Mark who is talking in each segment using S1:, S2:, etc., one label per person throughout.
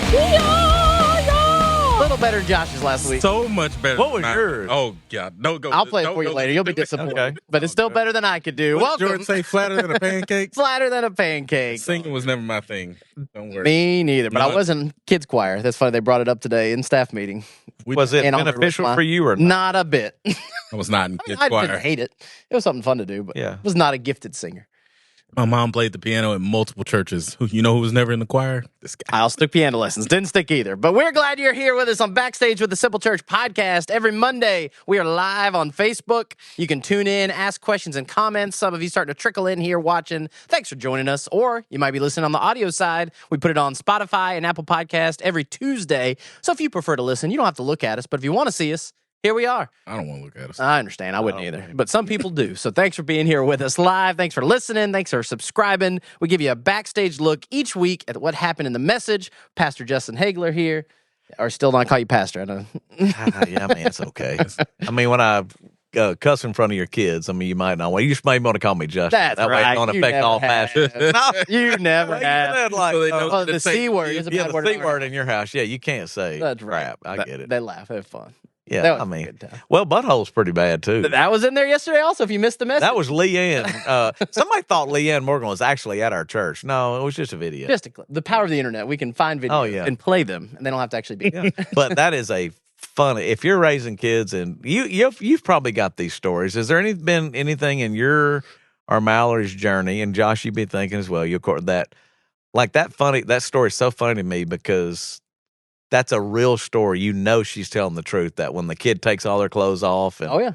S1: A little better than Josh's last week.
S2: So much better.
S3: What was yours?
S2: Oh, God. No, go.
S1: I'll play it for you later. You'll be disappointed.
S3: Okay.
S1: But it's still better than I could do.
S2: What did
S1: Welcome.
S2: George say, flatter than a pancake?
S1: Flatter than a pancake.
S2: Singing was never my thing. Don't worry.
S1: Me neither. But
S2: You know
S1: I
S2: what?
S1: was in kids choir. That's funny. They brought it up today in staff meeting.
S3: Was it
S1: And I'll
S3: beneficial
S1: reply.
S3: for you or not?
S1: Not a bit.
S2: I was not in kids
S1: I
S2: choir.
S1: didn't hate it. It was something fun to do, but
S3: Yeah.
S1: was not a gifted singer.
S2: My mom played the piano at multiple churches. You know who was never in the choir? This guy.
S1: I also took piano lessons. Didn't stick either. But we're glad you're here with us on Backstage with the Simple Church podcast. Every Monday, we are live on Facebook. You can tune in, ask questions and comments. Some of you starting to trickle in here watching. Thanks for joining us. Or you might be listening on the audio side. We put it on Spotify and Apple Podcast every Tuesday. So if you prefer to listen, you don't have to look at us. But if you want to see us, here we are.
S2: I don't want to look at us.
S1: I understand. I wouldn't either. But some people do. So thanks for being here with us live. Thanks for listening. Thanks for subscribing. We give you a backstage look each week at what happened in the message. Pastor Justin Haigler here. Or still not call you pastor. I know.
S3: Yeah, I mean, it's okay. I mean, when I cuss in front of your kids, I mean, you might not. Well, you just may want to call me Justin.
S1: That's
S3: that way
S1: right.
S3: it don't
S1: You
S3: affect
S1: never
S3: all
S1: have.
S3: fashion. No.
S1: You never
S3: Well, you
S1: have.
S3: said, like,
S2: So they know
S1: Oh,
S2: to
S1: the
S2: say-
S1: C word is a
S3: yeah,
S1: bad
S3: the
S1: word.
S3: C word in your house. Yeah, you can't say
S1: That's right.
S3: crap. I get it.
S1: They laugh. They're fun.
S3: Yeah,
S1: That was
S3: I
S1: a
S3: mean,
S1: good time.
S3: well, butthole's pretty bad, too.
S1: That was in there yesterday also, if you missed the message.
S3: That was Leanne. Somebody thought Leanne Morgan was actually at our church. No, it was just a video.
S1: just a clip. The power of the internet. We can find videos
S3: Oh, yeah.
S1: and play them, and they don't have to actually be.
S3: Yeah. But that is a funny. If you're raising kids, and you've probably got these stories. Has there been anything in your or Mallory's journey, and Josh, you've been thinking as well? You that story is so funny to me because that's a real story. You know she's telling the truth. That when the kid takes all their clothes off, and
S1: Oh, yeah.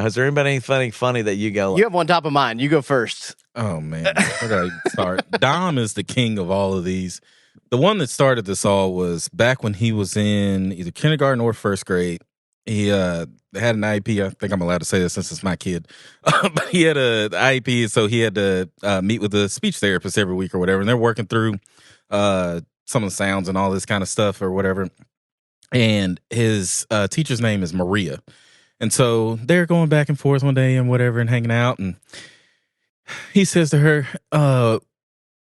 S3: has there been anything funny that you go?
S1: You have one top of mind. You go first.
S2: Oh, man. Where do I even start? Dom is the king of all of these. The one that started this all was back when he was in either kindergarten or first grade. He had an IEP. I think I'm allowed to say this since it's my kid. But he had an IEP, so he had to meet with a speech therapist every week or whatever. And they're working through some of the sounds and all this kind of stuff or whatever. And his teacher's name is Maria. And so they're going back and forth one day and whatever and hanging out. And he says to her,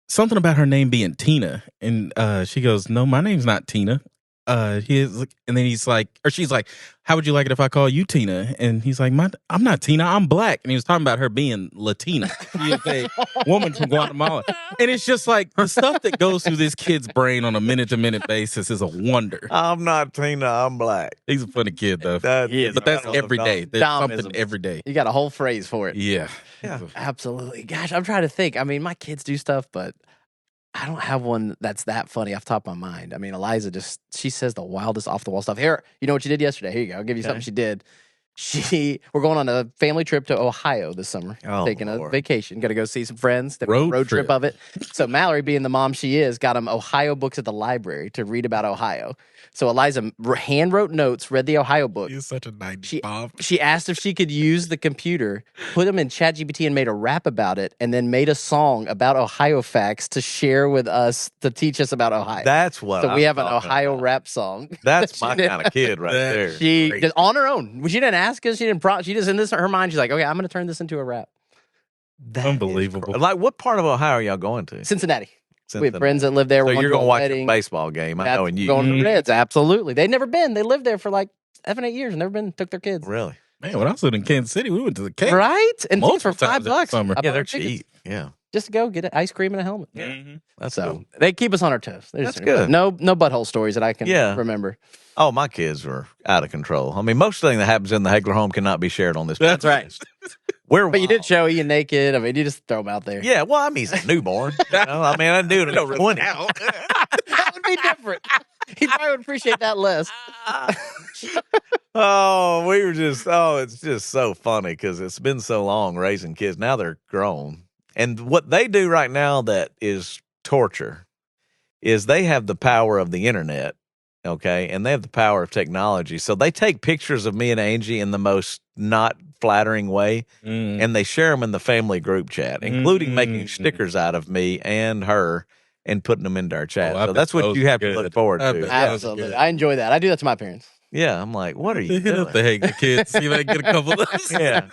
S2: something about her name being Tina. And she goes, no, my name's not Tina. And then he's like, or she's like, how would you like it if I call you Tina? And he's like, I'm not Tina, I'm black. And he was talking about her being Latina. She is a woman from Guatemala. And it's just like the stuff that goes through this kid's brain on a minute-to-minute basis is a wonder.
S3: I'm not Tina. I'm black.
S2: He's a funny kid, though.
S1: He is.
S2: But that's every day. There's
S1: Domism.
S2: something every day.
S1: You got a whole phrase for it.
S2: Yeah.
S1: Absolutely. Gosh, I'm trying to think. I mean, my kids do stuff, but I don't have one that's that funny off the top of my mind. I mean, Eliza she says the wildest off the wall stuff. Here, you know what she did yesterday? Here you go. I'll give you something she did. We're going on a family trip to Ohio this summer.
S3: Oh,
S1: taking a
S3: Lord.
S1: vacation. Got to go see some friends. The
S2: Road
S1: trip
S2: trip.
S1: of it. So Mallory, being the mom she is, got them Ohio books at the library to read about Ohio. So Eliza hand wrote notes, read the Ohio book.
S2: He's such a 90s mom.
S1: She asked if she could use the computer, put them in ChatGPT and made a rap about it, and then made a song about Ohio facts to share with us to teach us about Ohio.
S3: That's what.
S1: So we
S3: I'm
S1: have an
S3: talking
S1: Ohio
S3: about.
S1: rap song.
S3: That's my kind of kid right
S2: That-
S3: there.
S1: She
S2: Great.
S1: just on her own. She didn't ask us. She didn't prompt. She just in her mind. She's like, okay, I'm going to turn this into a rap.
S3: That is
S2: Unbelievable.
S3: Like, what part of Ohio are y'all going to?
S1: Cincinnati. We have
S3: Cincinnati.
S1: friends that live there.
S3: So
S1: We're
S3: you're
S1: going
S3: gonna
S1: to
S3: watch a
S1: wedding.
S3: baseball game. I
S1: That's
S3: know, and you
S1: going to
S2: Mhm.
S1: the Reds. Absolutely. They've never been. They lived there for like 7-8 years. Never been. Took their kids.
S3: really.
S2: Man, when I was living in Kansas City, we went to the Cape.
S1: Right? And tickets for
S2: Multiple times
S1: $5.
S2: in summer.
S1: I
S3: Yeah,
S1: bought
S3: they're
S1: tickets
S3: cheap. Yeah,
S1: Just to go get an ice cream and a helmet.
S3: that's
S1: So
S3: cool.
S1: they keep us on our toes.
S3: That's good.
S1: No butthole stories that I can
S3: Yeah.
S1: remember.
S3: Oh, my kids were out of control. I mean, most thing that happens in the Haigler home cannot be shared on this.
S2: That's
S1: right.
S3: We're
S1: But you did
S3: wild.
S1: show Ian naked. I mean, you just throw him out there.
S3: Yeah, well, I mean, he's a newborn. I mean, I do it at 20.
S1: That would be different. He probably would appreciate that less.
S3: Oh, it's just so funny because it's been so long raising kids. Now they're grown. And what they do right now that is torture is they have the power of the internet, okay? And they have the power of technology. So they take pictures of me and Angie in the most not flattering way, and they share them in the family group chat, including making stickers out of me and her and putting them into our chat.
S2: Oh, I
S3: so
S2: bet
S3: that's what
S2: those
S3: you have
S2: are
S3: to look
S2: good.
S3: forward
S2: I
S3: to.
S2: bet.
S1: Absolutely. I enjoy that. I do that to my parents.
S3: Yeah, I'm like, what are you
S2: Hit up the
S3: doing?
S2: Haigler kids. See if I can get a couple of those.
S3: Yeah,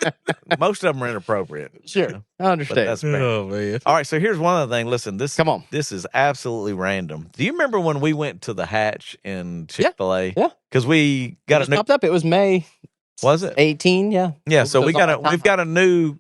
S3: most of them are inappropriate.
S1: Sure, I
S3: But
S1: understand.
S3: that's fair.
S2: Oh man.
S3: All right, so here's one other thing. Listen,
S1: Come on.
S3: this is absolutely random. Do you remember when we went to the Hatch in Chick-fil-A?
S1: Yeah.
S3: Because we got
S1: Just popped up. It was May
S3: was it?
S1: 18. Yeah.
S3: Yeah, so
S1: It was on my
S3: we've got a new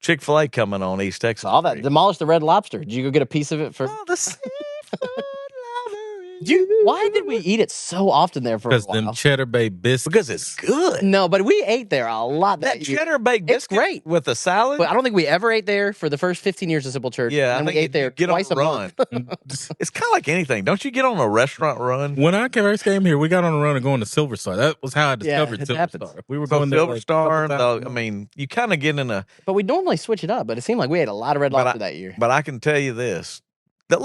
S3: Chick-fil-A coming on East Texas.
S1: All that demolished the Red Lobster. Did you go get a piece of it for?
S3: Oh, the seafood lover in
S1: Why did we eat it so often there for a
S2: Because
S1: while?
S2: them Cheddar Bay biscuits.
S3: Because it's good.
S1: No, but we ate there a lot
S3: That
S1: year.
S3: cheddar baked
S1: It's
S3: biscuit
S1: great.
S3: with the salad.
S1: But I don't think we ever ate there for the first 15 years of Simple Church.
S3: Yeah,
S1: and
S3: I
S1: we
S3: think
S1: ate there
S3: get on
S1: twice
S3: a
S1: a month.
S3: run. It's kind of like anything. Don't you get on a restaurant run?
S2: When I first came here, we got on a run of going to Silver Star. That was how I
S1: Yeah,
S2: discovered
S1: it
S2: Silver
S1: happens.
S2: Star. We were
S3: So
S2: going there
S3: Silver
S2: like a
S3: Star,
S2: couple times a
S3: I
S2: month.
S3: mean, you kind of get in a.
S1: But we normally switch it up. But it seemed like we ate a lot of Red
S3: But
S1: Lobster that year.
S3: But I can tell you this. That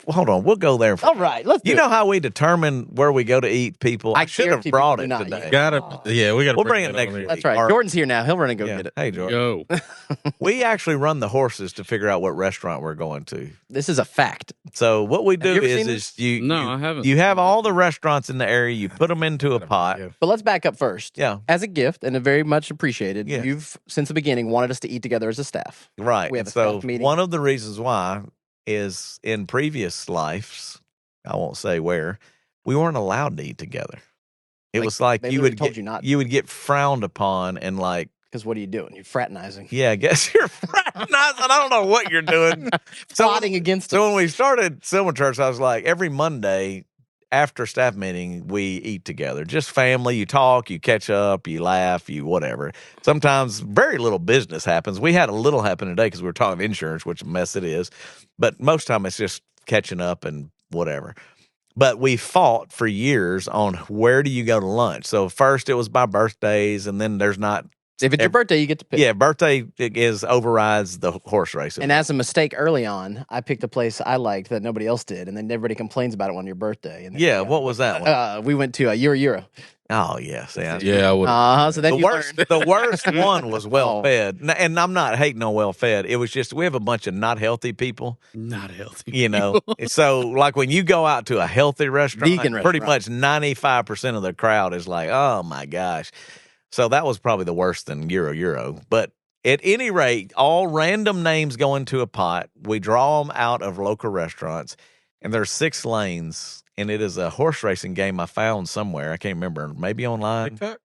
S3: hold on. We'll go there.
S1: All right, let's do
S3: You
S1: it.
S3: know how we determine where we go to eat, people? I should have
S1: guarantee
S3: brought
S1: people
S3: it
S1: do not
S3: today.
S1: yet.
S2: Yeah, we got to
S3: We'll bring it
S2: that
S3: next
S2: on here.
S3: week.
S1: That's right.
S3: All right.
S1: Jordan's here now. He'll run and go
S3: Yeah.
S1: get it.
S3: Hey, Jordan.
S2: Go.
S3: We actually run the horses to figure out what restaurant we're going to.
S1: This is a fact.
S3: So what we do
S1: you ever
S3: is,
S1: seen
S3: is you
S4: No,
S3: you,
S4: I haven't.
S3: you have all the restaurants in the area. You put them into a pot.
S2: Yeah.
S1: But let's back up first.
S3: Yeah,
S1: As a gift and a very much appreciated,
S3: Yeah.
S1: you've since the beginning wanted us to eat together as a staff.
S3: right.
S1: We have
S3: And
S1: a
S3: so
S1: staff meeting.
S3: one of the reasons why is in previous lives, I won't say where, we weren't allowed to eat together. It
S1: Like,
S3: was like
S1: they
S3: you
S1: literally
S3: would
S1: told
S3: get,
S1: you not.
S3: you would get frowned upon and like,
S1: Because what are you doing? You're fraternizing.
S3: yeah, I guess you're fraternizing. I don't know what you're doing.
S1: Plotting against
S3: So when we started Silver Church, I was like, every Monday after staff meeting, we eat together. Just family. You talk, you catch up, you laugh, you whatever. Sometimes very little business happens. We had a little happen today because we were talking insurance, which a mess it is. But most time it's just catching up and whatever. But we fought for years on where do you go to lunch. So first it was by birthdays, and then there's not.
S1: If it's your birthday, you get to pick.
S3: Yeah, birthday overrides the horse race.
S1: And as a mistake early on, I picked a place I liked that nobody else did, and then everybody complains about it on your birthday. And then,
S3: Yeah, what was that one?
S1: we went to Euro.
S3: Oh, yes. Yeah.
S2: Yeah, I would.
S1: So then
S3: The
S1: you
S3: worst,
S1: learn.
S3: the worst one was well
S1: Oh.
S3: fed. And I'm not hating on well fed. It was just, we have a bunch of not healthy people,
S4: Not healthy.
S3: you know. So, like when you go out to a healthy restaurant,
S1: Vegan
S3: pretty
S1: restaurant.
S3: much 95% of the crowd is like, oh my gosh. So, that was probably the worst than Euro. But at any rate, all random names go into a pot. We draw them out of local restaurants, and there's 6 lanes. And it is a horse racing game I found somewhere. I can't remember. Maybe online.
S2: TikTok?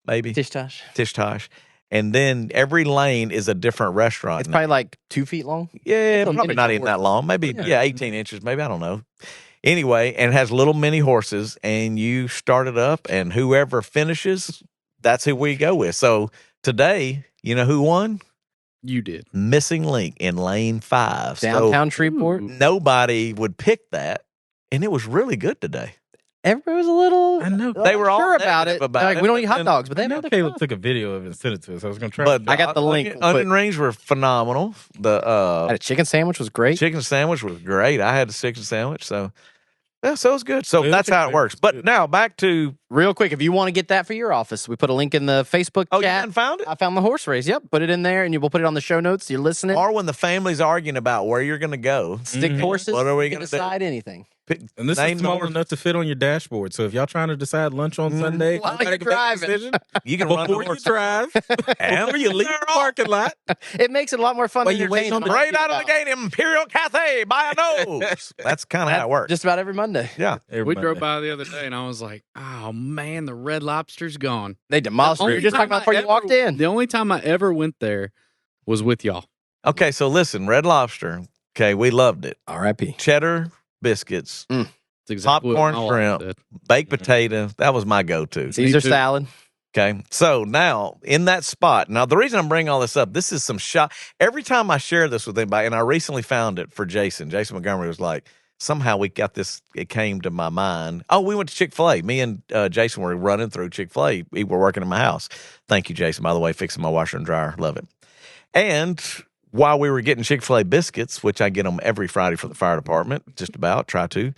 S3: Maybe.
S1: Tish Tosh.
S3: Tish Tosh. And then every lane is a different restaurant.
S1: It's probably like 2 feet long.
S3: Yeah,
S1: It's a
S3: probably not
S1: miniature
S3: even that
S1: horse.
S3: long. Maybe,
S1: Yeah.
S3: 18 inches. Maybe, I don't know. Anyway, and it has little mini horses, and you start it up, and whoever finishes, that's who we go with. So today, you know who won?
S4: You did.
S3: Missing Link in lane 5.
S1: Downtown Shreveport.
S4: Ooh.
S3: So nobody would pick that, and it was really good today.
S1: Everybody was a little.
S2: I know.
S3: They were all
S1: sure about
S3: negative
S1: it.
S3: about
S1: Like,
S3: it,
S1: we don't
S3: but
S1: eat hot
S3: then-
S1: dogs, but they
S2: I know
S1: had their
S2: Caleb
S1: fun.
S2: took a video of it and sent it to us. I was going to try.
S3: But
S2: it.
S1: I got the link.
S3: Onion rings were phenomenal. The
S1: Had a chicken sandwich was great.
S3: chicken sandwich was great. I had a chicken sandwich, so yeah, so it's good. So
S2: Yeah,
S3: that's how it
S2: chicken
S3: works.
S2: sandwich
S3: But
S2: is good.
S3: now back to
S1: Real quick, if you want to get that for your office, we put a link in the Facebook
S3: you
S1: chat.
S3: hadn't found it?
S1: I found the horse race. Yep, put it in there, and you will put it on the show notes. You're listening.
S3: Or when the family's arguing about where you're going to go,
S1: Stick
S2: Mhm.
S1: horses.
S3: What are we
S1: you can
S3: gonna do?
S1: decide anything.
S3: pick,
S2: And this
S3: name
S2: is
S3: the
S2: small
S3: horse.
S2: enough to fit on your dashboard. So if y'all trying to decide lunch on Sunday,
S1: While
S2: you gotta
S1: you're
S2: make that
S1: driving.
S2: decision
S3: You can run the
S2: before you
S3: horse.
S2: drive, before you leave the parking lot.
S1: It makes it a lot more fun.
S2: While
S1: and
S2: you're waiting on
S1: entertaining.
S3: Right out of the gate, Imperial Cathay by a nose. That's kind of how it works.
S1: Just about every Monday.
S3: Yeah.
S4: We drove by the other day, and I was like, "Oh man, the Red Lobster's gone."
S1: They demolished.
S4: The
S1: We
S4: only
S1: were just talking
S4: time
S1: about before
S4: I
S1: you walked
S4: ever-
S1: in.
S4: The only time I ever went there was with y'all.
S3: Okay, so listen, Red Lobster. Okay, we loved it.
S1: R.I.P.
S3: Cheddar biscuits,
S4: It's exactly
S3: Popcorn
S4: what my wife
S3: shrimp.
S4: said.
S3: baked potato. That was my go-to.
S1: Caesar
S4: too.
S1: salad.
S3: Okay. So now in that spot, now the reason I'm bringing all this up, this is some shot. Every time I share this with anybody, and I recently found it for Jason Montgomery was like, somehow we got this, it came to my mind. Oh, we went to Chick-fil-A. Me and Jason were running through Chick-fil-A. We were working in my house. Thank you, Jason, by the way, fixing my washer and dryer. Love it. And while we were getting Chick-fil-A biscuits, which I get them every Friday for the fire department, just about, try to,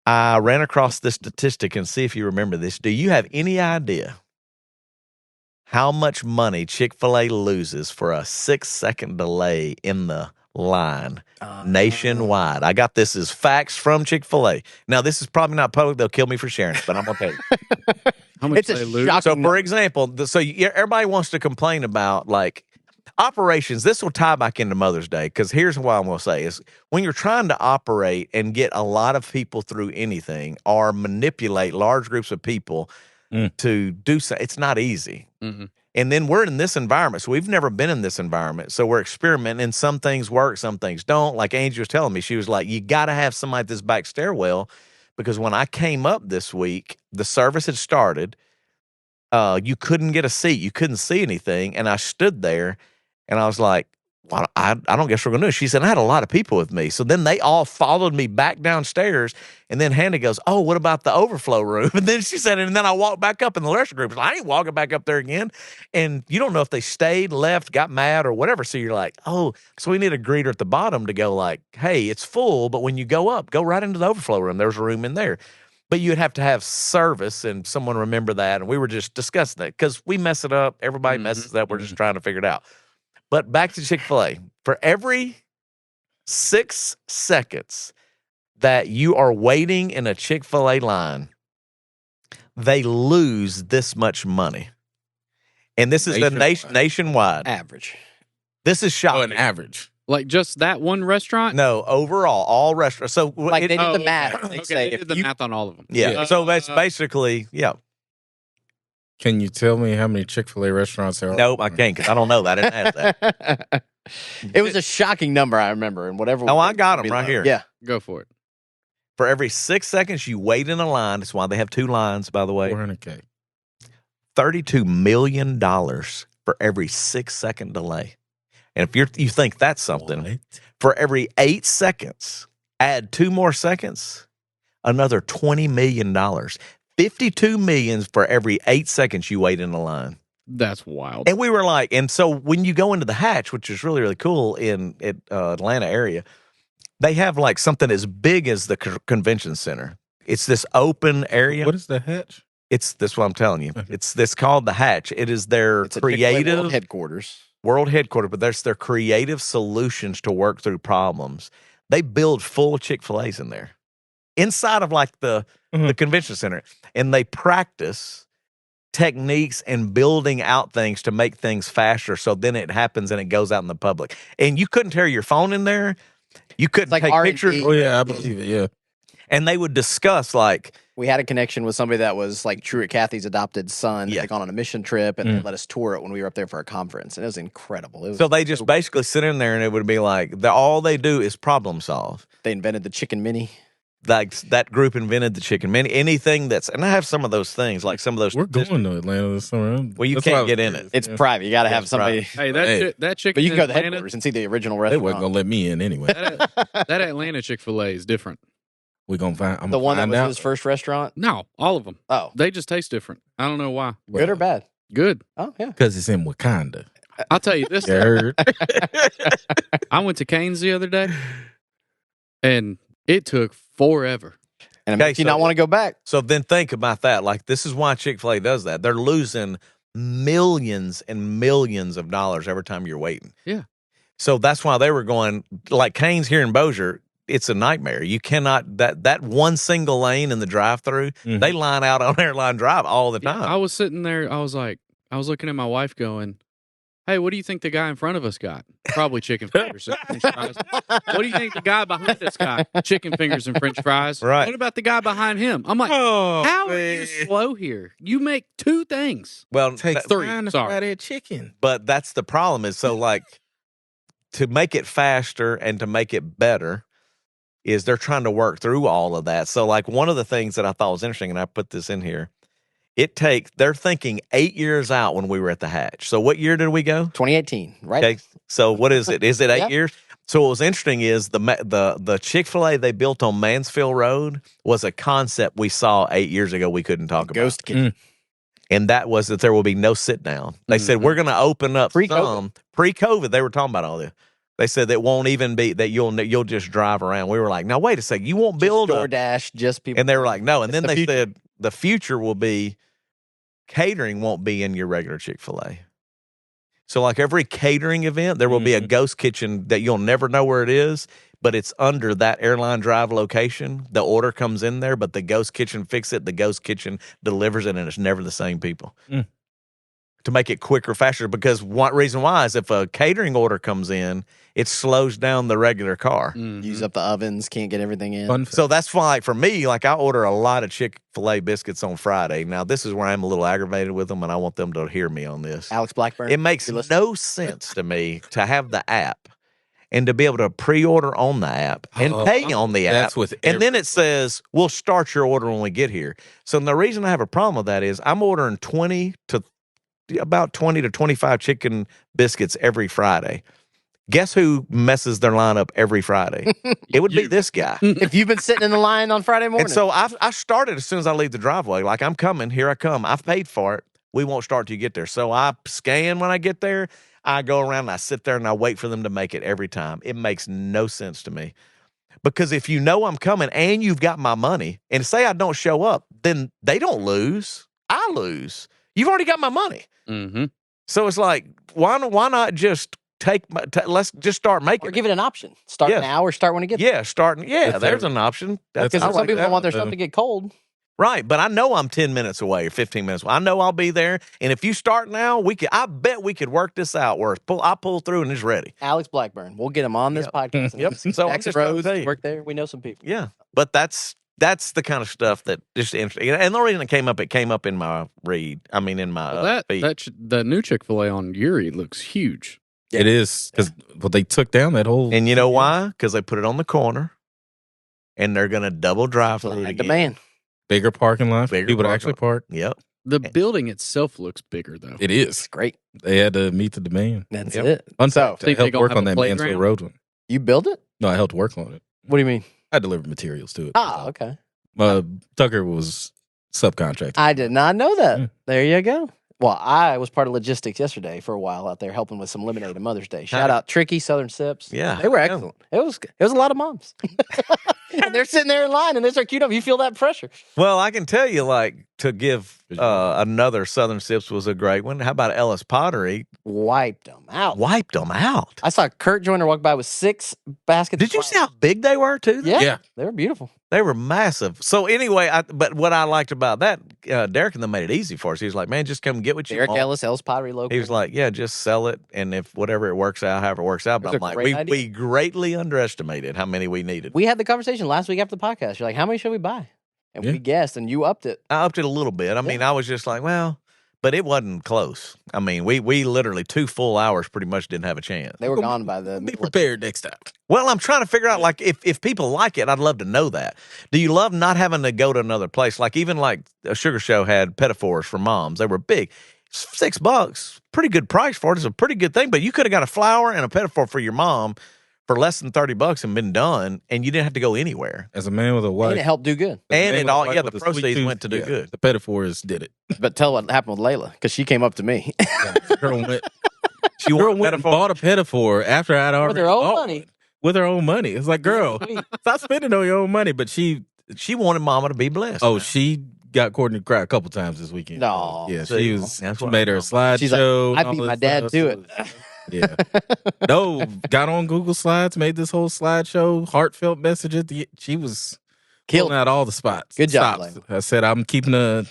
S3: I ran across this statistic and see if you remember this. Do you have any idea how much money Chick-fil-A loses for a 6-second delay in the line nationwide. I got this as facts from Chick-fil-A. Now, this is probably not public. They'll kill me for sharing it, but I'm going to tell you.
S4: How much
S1: It's a
S4: they lose?
S1: shocking
S3: So,
S1: number.
S3: for example, everybody wants to complain about like operations. This will tie back into Mother's Day because here's what I'm going to say is when you're trying to operate and get a lot of people through anything or manipulate large groups of people to do so, it's not easy.
S4: Mhm.
S3: And then we're in this environment. So we've never been in this environment. So we're experimenting and some things work, some things don't. Like Angie was telling me, she was like, you got to have somebody at this back stairwell because when I came up this week, the service had started. You couldn't get a seat. You couldn't see anything. And I stood there and I was like, well, I don't guess we're going to do it. She said, I had a lot of people with me. So then they all followed me back downstairs. And then Hannah goes, oh, what about the overflow room? And then she said, and then I walked back up in the rest group. I ain't walking back up there again. And you don't know if they stayed, left, got mad or whatever. So you're like, oh, so we need a greeter at the bottom to go like, hey, it's full. But when you go up, go right into the overflow room. There's a room in there. But you'd have to have service and someone remember that. And we were just discussing that because we mess it up. Everybody messes it up. We're just trying to figure it out. But back to Chick-fil-A. For every 6 seconds that you are waiting in a Chick-fil-A line, they lose this much money. And this is nationwide.
S1: Average.
S3: This is
S2: Oh,
S3: shocking.
S2: an average.
S4: Like just that one restaurant?
S3: No, overall, all restaurants. So
S1: Like they did the
S4: okay.
S1: math. They
S4: Okay,
S1: say
S4: they
S1: if
S4: did the
S1: you
S4: math on all of them.
S3: yeah. So that's basically, yeah.
S2: Can you tell me how many Chick-fil-A restaurants there are?
S3: Nope, I can't because I don't know that. I didn't ask that.
S1: it was a shocking number, I remember, and whatever.
S3: Oh, I got them right here.
S1: Yeah.
S4: Go for it.
S3: For every 6 seconds you wait in a line, that's why they have 2 lines, by the way.
S2: 400K.
S3: $32 million for every 6-second delay. And if you think that's something,
S2: What?
S3: for every 8 seconds, add 2 more seconds, another $20 million. $52 million for every 8 seconds you wait in the line.
S4: That's wild.
S3: And we were like, and so when you go into the hatch, which is really, really cool in Atlanta area, they have like something as big as the convention center. It's this open area.
S2: What is the hatch?
S3: It's this what I'm telling you. It's called the hatch. It is their
S1: It's a Chick-fil-A
S3: creative
S1: world headquarters.
S3: world headquarters, but there's their creative solutions to work through problems. They build full Chick-fil-A's in there, inside of like the convention center, and they practice techniques and building out things to make things faster. So then it happens and it goes out in the public. And you couldn't carry your phone in there. You couldn't
S1: like
S3: take
S1: R&D.
S3: pictures.
S2: Oh, yeah, I believe it. Yeah.
S3: And they would discuss like,
S1: We had a connection with somebody that was like Truett Cathy's adopted son.
S3: Yeah.
S1: They'd gone on a mission trip and they let us tour it when we were up there for a conference. And it was incredible. It was
S3: so they just basically sit in there and it would be like, all they do is problem solve.
S1: they invented the chicken mini.
S3: Like that group invented the chicken mini. Anything that's, and I have some of those things, like some of those.
S2: We're going to Atlanta this summer.
S3: Well, you
S2: That's
S3: can't
S2: why I was
S3: get in
S2: curious.
S3: it.
S1: It's private. You got to have
S3: Yes,
S1: somebody.
S4: Hey, that chicken.
S1: But you can go to the
S4: Atlanta,
S1: headquarters and see the original
S2: They
S1: restaurant.
S2: wasn't going to let me in anyway.
S4: that Atlanta Chick-fil-A is different.
S2: We're going to find I'm
S1: The one that
S2: find
S1: was
S2: out.
S1: his first restaurant.
S4: No, all of them.
S1: Oh,
S4: They just taste different. I don't know why.
S1: good or bad?
S4: Good.
S1: Oh, yeah.
S2: Because it's in Wakanda.
S4: I'll tell you this.
S2: You heard?
S4: I went to Cane's the other day, and it took forever.
S1: And it
S3: Okay,
S1: makes you
S3: so-
S1: not want to go back.
S3: So then think about that. Like, this is why Chick-fil-A does that. They're losing millions and millions of dollars every time you're waiting.
S4: Yeah.
S3: So that's why they were going, like Cane's here in Bossier, it's a nightmare. You cannot, that one single lane in the drive-through, they line out on Airline Drive all the
S4: Yeah,
S3: time.
S4: I was sitting there. I was looking at my wife going, hey, what do you think the guy in front of us got? Probably chicken fingers and french fries. What do you think the guy behind us got? Chicken fingers and french fries.
S3: Right.
S4: What about the guy behind him? I'm like, how are you slow here? You make 2 things.
S3: Well,
S2: Takes
S3: that-
S4: 3.
S2: time to
S4: Sorry.
S2: fry that chicken.
S3: but that's the problem is so like to make it faster and to make it better is they're trying to work through all of that. So like one of the things that I thought was interesting, and I put this in here, they're thinking 8 years out when we were at the hatch. So what year did we go?
S1: 2018, right?
S3: Okay. So what is it? Is it 8
S1: Yeah.
S3: years? So what was interesting is the Chick-fil-A they built on Mansfield Road was a concept we saw 8 years ago we couldn't talk about.
S1: Ghost kitchen.
S3: And that was that there will be no sit down. They said we're going to open up
S1: Pre-COVID.
S3: pre-COVID. They were talking about all this. They said that won't even be that you'll just drive around. We were like, now wait a second, you won't build a,
S1: DoorDash, just people.
S3: and they were like, no. And
S1: It's
S3: then
S1: the
S3: they
S1: future.
S3: said the future will be catering won't be in your regular Chick-fil-A. So like every catering event, there will be a ghost kitchen that you'll never know where it is, but it's under that airline drive location. The order comes in there, but the ghost kitchen fixes it. The ghost kitchen delivers it, and it's never the same people. To make it quicker, faster, because one reason why is if a catering order comes in, it slows down the regular car.
S1: Use up the ovens, can't get everything in.
S2: Fun
S3: So that's why, like, for me, like I order a lot of Chick-fil-A biscuits on Friday. Now, this is where I'm a little aggravated with them, and I want them to hear me on this.
S1: Alex Blackburn.
S3: It makes no sense to me to have the app and to be able to pre-order on the app and pay on the app.
S2: That's with
S3: and then it says, we'll start your order when we get here. So the reason I have a problem with that is I'm ordering 20 to 25 chicken biscuits every Friday. Guess who messes their lineup every Friday? It would be this guy.
S1: If you've been sitting in the line on Friday morning.
S3: And so I started as soon as I leave the driveway. Like, I'm coming. Here I come. I've paid for it. We won't start till you get there. So I scan when I get there. I go around and I sit there and I wait for them to make it every time. It makes no sense to me. Because if you know I'm coming and you've got my money, and say I don't show up, then they don't lose. I lose. You've already got my money. So it's like, why not just let's just start making
S1: or give it an option. Start now or start when it gets
S3: there. Starting. Yeah, there's an option.
S1: Because some people don't want their stuff to get cold.
S3: Right, but I know I'm 10 minutes away or 15 minutes away. I know I'll be there, and if you start now, I bet we could work this out where I pull through and it's ready.
S1: Alex Blackburn. We'll get him on this podcast.
S3: So
S1: Jackson Rose, work there. We know some people.
S3: Yeah, but that's the kind of stuff that just interesting. And the reason it came up in my read. I mean, in my feed.
S4: That new Chick-fil-A on Erie looks huge.
S2: It is, because they took down that whole.
S3: And you know why? Because they put it on the corner, and they're going to double drive-through again.
S1: Demand.
S2: Bigger parking lot for people to actually park.
S3: Yep.
S4: The building itself looks bigger, though.
S2: It is.
S1: It's great.
S2: They had to meet the demand.
S1: That's it.
S2: Fun fact, I
S4: they
S2: helped
S4: gonna
S2: work
S4: have
S2: on
S4: a
S2: that
S4: playground?
S2: Mansfield Road one.
S1: You build it?
S2: No, I helped work on it.
S1: What do you mean?
S2: I delivered materials to it.
S1: Ah, okay.
S2: Tucker was subcontractor.
S1: I did not know that. There you go. Well, I was part of logistics yesterday for a while out there helping with some lemonade on Mother's Day. Shout out Tricky, Southern Sips.
S3: Yeah.
S1: They were excellent. It was a lot of moms. And they're sitting there in line and they start queuing up. You feel that pressure.
S3: Well, I can tell you, like, to give another Southern Sips was a great one. How about Ellis Pottery?
S1: Wiped them out.
S3: I
S1: I saw Kurt Joyner walk by with 6 baskets.
S3: Did you see how big they were, too?
S1: Yeah. They were beautiful.
S3: They were massive. So anyway, but what I liked about that, Derek and them made it easy for us. He was like, man, just come get what you
S1: Derek
S3: want.
S1: Ellis Pottery local.
S3: He was like, yeah, just sell it. And if whatever it works out, however it works out. But
S1: That's
S3: I'm
S1: a
S3: like,
S1: great idea.
S3: we greatly underestimated how many we needed.
S1: We had the conversation last week after the podcast. You're like, how many should we buy? And we guessed, and you upped it.
S3: I upped it a little bit. I mean, I was just like, well, but it wasn't close. I mean, we literally 2 full hours pretty much didn't have a chance.
S1: They were gone by the
S2: Be prepared next time.
S3: Well, I'm trying to figure out, like, if people like it, I'd love to know that. Do you love not having to go to another place? Like, even like a Sugar Show had pedophores for moms. They were big. $6, pretty good price for it. It's a pretty good thing. But you could have got a flower and a pedophore for your mom for less than $30 and been done, and you didn't have to go anywhere.
S2: As a man with a wife.
S1: And it helped do good.
S3: And it all,
S2: with
S3: the
S2: a sweet
S3: proceeds
S2: tooth,
S3: went to do good.
S2: The pedophores did it.
S1: But tell what happened with Layla, because she came up to me.
S2: The girl went and bought a pedophore after I'd already
S1: With her own
S2: bought
S1: money.
S2: one. With her own money. It's like, girl, stop spending on your own money. But she
S3: wanted mama to be blessed.
S2: Oh, she got Courtney to cry a couple times this weekend.
S1: No.
S2: Yeah,
S3: See,
S2: she
S3: that's what
S2: made her a slideshow.
S1: She's like, I
S2: and
S1: beat
S2: all
S1: my
S2: this
S1: dad
S2: stuff.
S1: to it.
S2: Yeah. No, got on Google Slides, made this whole slideshow, heartfelt message at the she was
S1: Killed
S2: pulling out all the spots.
S1: Good job,
S2: Stops.
S1: Layla.
S2: I said, I'm keeping a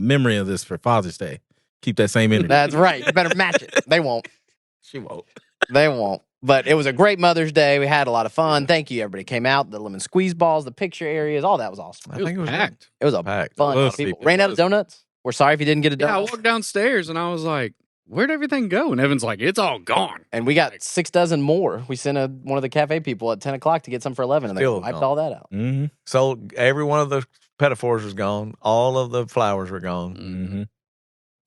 S2: memory of this for Father's Day. Keep that same energy.
S1: That's right. You better match it. They won't.
S2: She won't.
S1: They won't. But it was a great Mother's Day. We had a lot of fun. Thank you, everybody came out. The lemon squeeze balls, the picture areas, all that was awesome.
S3: I think it was
S4: packed.
S1: It was a
S3: packed.
S1: fun
S2: It was
S1: people.
S2: people.
S1: Ran out of donuts. We're sorry if you didn't get a donut.
S4: Yeah, I walked downstairs and I was like, where'd everything go? And Evan's like, it's all gone.
S1: And we got 6 dozen more. We sent one of the cafe people at 10 o'clock to get some for 11, and they
S3: Still
S1: wiped
S3: gone.
S1: all that out.
S2: Mm-hmm.
S3: So every one of the pedophores was gone. All of the flowers were gone.
S2: Mm-hmm.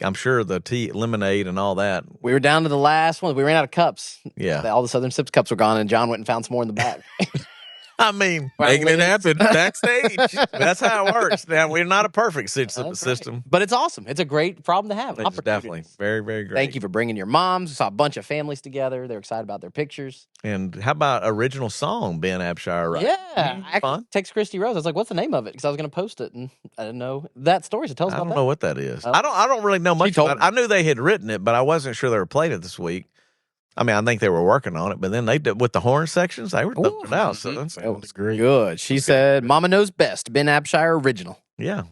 S3: I'm sure the tea, lemonade, and all that.
S1: We were down to the last one. We ran out of cups.
S3: Yeah.
S1: All the Southern Sips cups were gone, and John went and found some more in the back.
S3: I mean,
S2: Making it happen backstage.
S3: that's how it works. Now, we're not a perfect
S1: That's right.
S3: system.
S1: But it's awesome. It's a great problem to have.
S3: It's definitely
S1: Opportunities.
S3: very, very great.
S1: Thank you for bringing your moms. We saw a bunch of families together. They're excited about their pictures.
S3: And how about original song, Ben Abshire? Right?
S1: Yeah. I actually
S3: Fun.
S1: text Christy Rose. I was like, what's the name of it? Because I was going to post it, and I didn't know that story. So tell us
S3: I
S1: about
S3: don't
S1: that.
S3: know what that is.
S1: Oh.
S3: I don't really know much
S1: told
S3: about it. I knew they had written it, but I wasn't sure they were playing it this week. I mean, I think they were working on it, but then they did with the horn sections, they were thumping it out. So that's
S1: That was
S2: great.
S1: good. She said, Mama Knows Best, Ben Abshire original.
S3: yeah,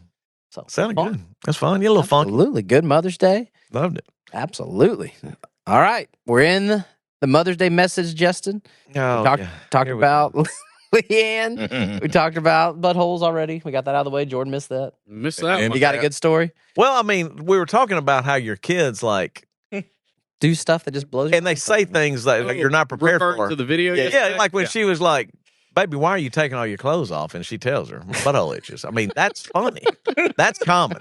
S1: So
S3: sounded
S1: fun.
S3: good. That's fun. You're a little funky.
S1: Absolutely. Good Mother's Day.
S3: Loved it.
S1: Absolutely. All right. We're in the Mother's Day message, Justin.
S3: Oh,
S1: Talked
S3: Here we
S1: about Leanne. We talked about buttholes already. We got that out of the way. Jordan missed that.
S4: Missed that
S2: And
S4: one.
S1: You got a good story?
S3: Well, I mean, we were talking about how your kids like,
S1: Do stuff that just blows your
S3: and they say things that you're not prepared
S4: Referring
S3: for.
S4: to the video.
S3: Yeah,
S4: yesterday?
S3: like when she was like, "Baby, why are you taking all your clothes off?" And she tells her, "My butthole itches." I mean, that's funny. That's common.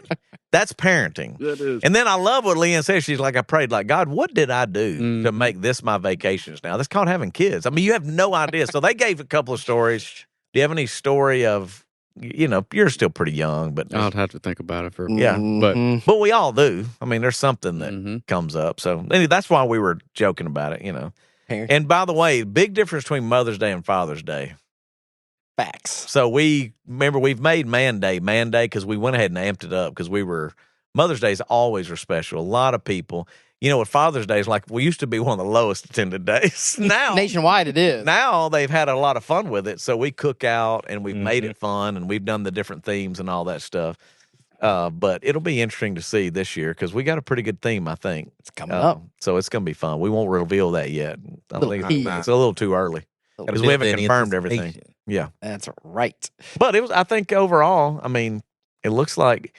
S3: That's parenting.
S4: That is.
S3: And then I love what Leanne says. She's like, I prayed, like, God, what did I do to
S4: Mhm.
S3: make this my vacations now? That's called having kids. I mean, you have no idea. So they gave a couple of stories. Do you have any story of, you know, you're still pretty young, but
S4: I'd have to think about it for.
S3: Yeah,
S4: but
S1: Mhm.
S3: but we all do. I mean, there's something that
S4: Mhm.
S3: comes up. So anyway, that's why we were joking about it, you know.
S1: Parent
S3: And by the way, big difference between Mother's Day and Father's Day.
S1: facts.
S3: So we've made Man Day because we went ahead and amped it up because Mother's Days always are special. A lot of people, you know, what Father's Day is like, we used to be one of the lowest attended days. Now,
S1: Nationwide, it is.
S3: now they've had a lot of fun with it. So we cook out and we've made
S2: Mhm.
S3: it fun and we've done the different themes and all that stuff. But it'll be interesting to see this year because we got a pretty good theme, I think.
S1: It's coming up.
S3: So it's going to be fun. We won't reveal that yet. I
S1: Little
S3: think
S1: tease.
S3: it's a little too early. Because we haven't confirmed everything. Yeah.
S1: That's right.
S3: But I think overall, I mean, it looks like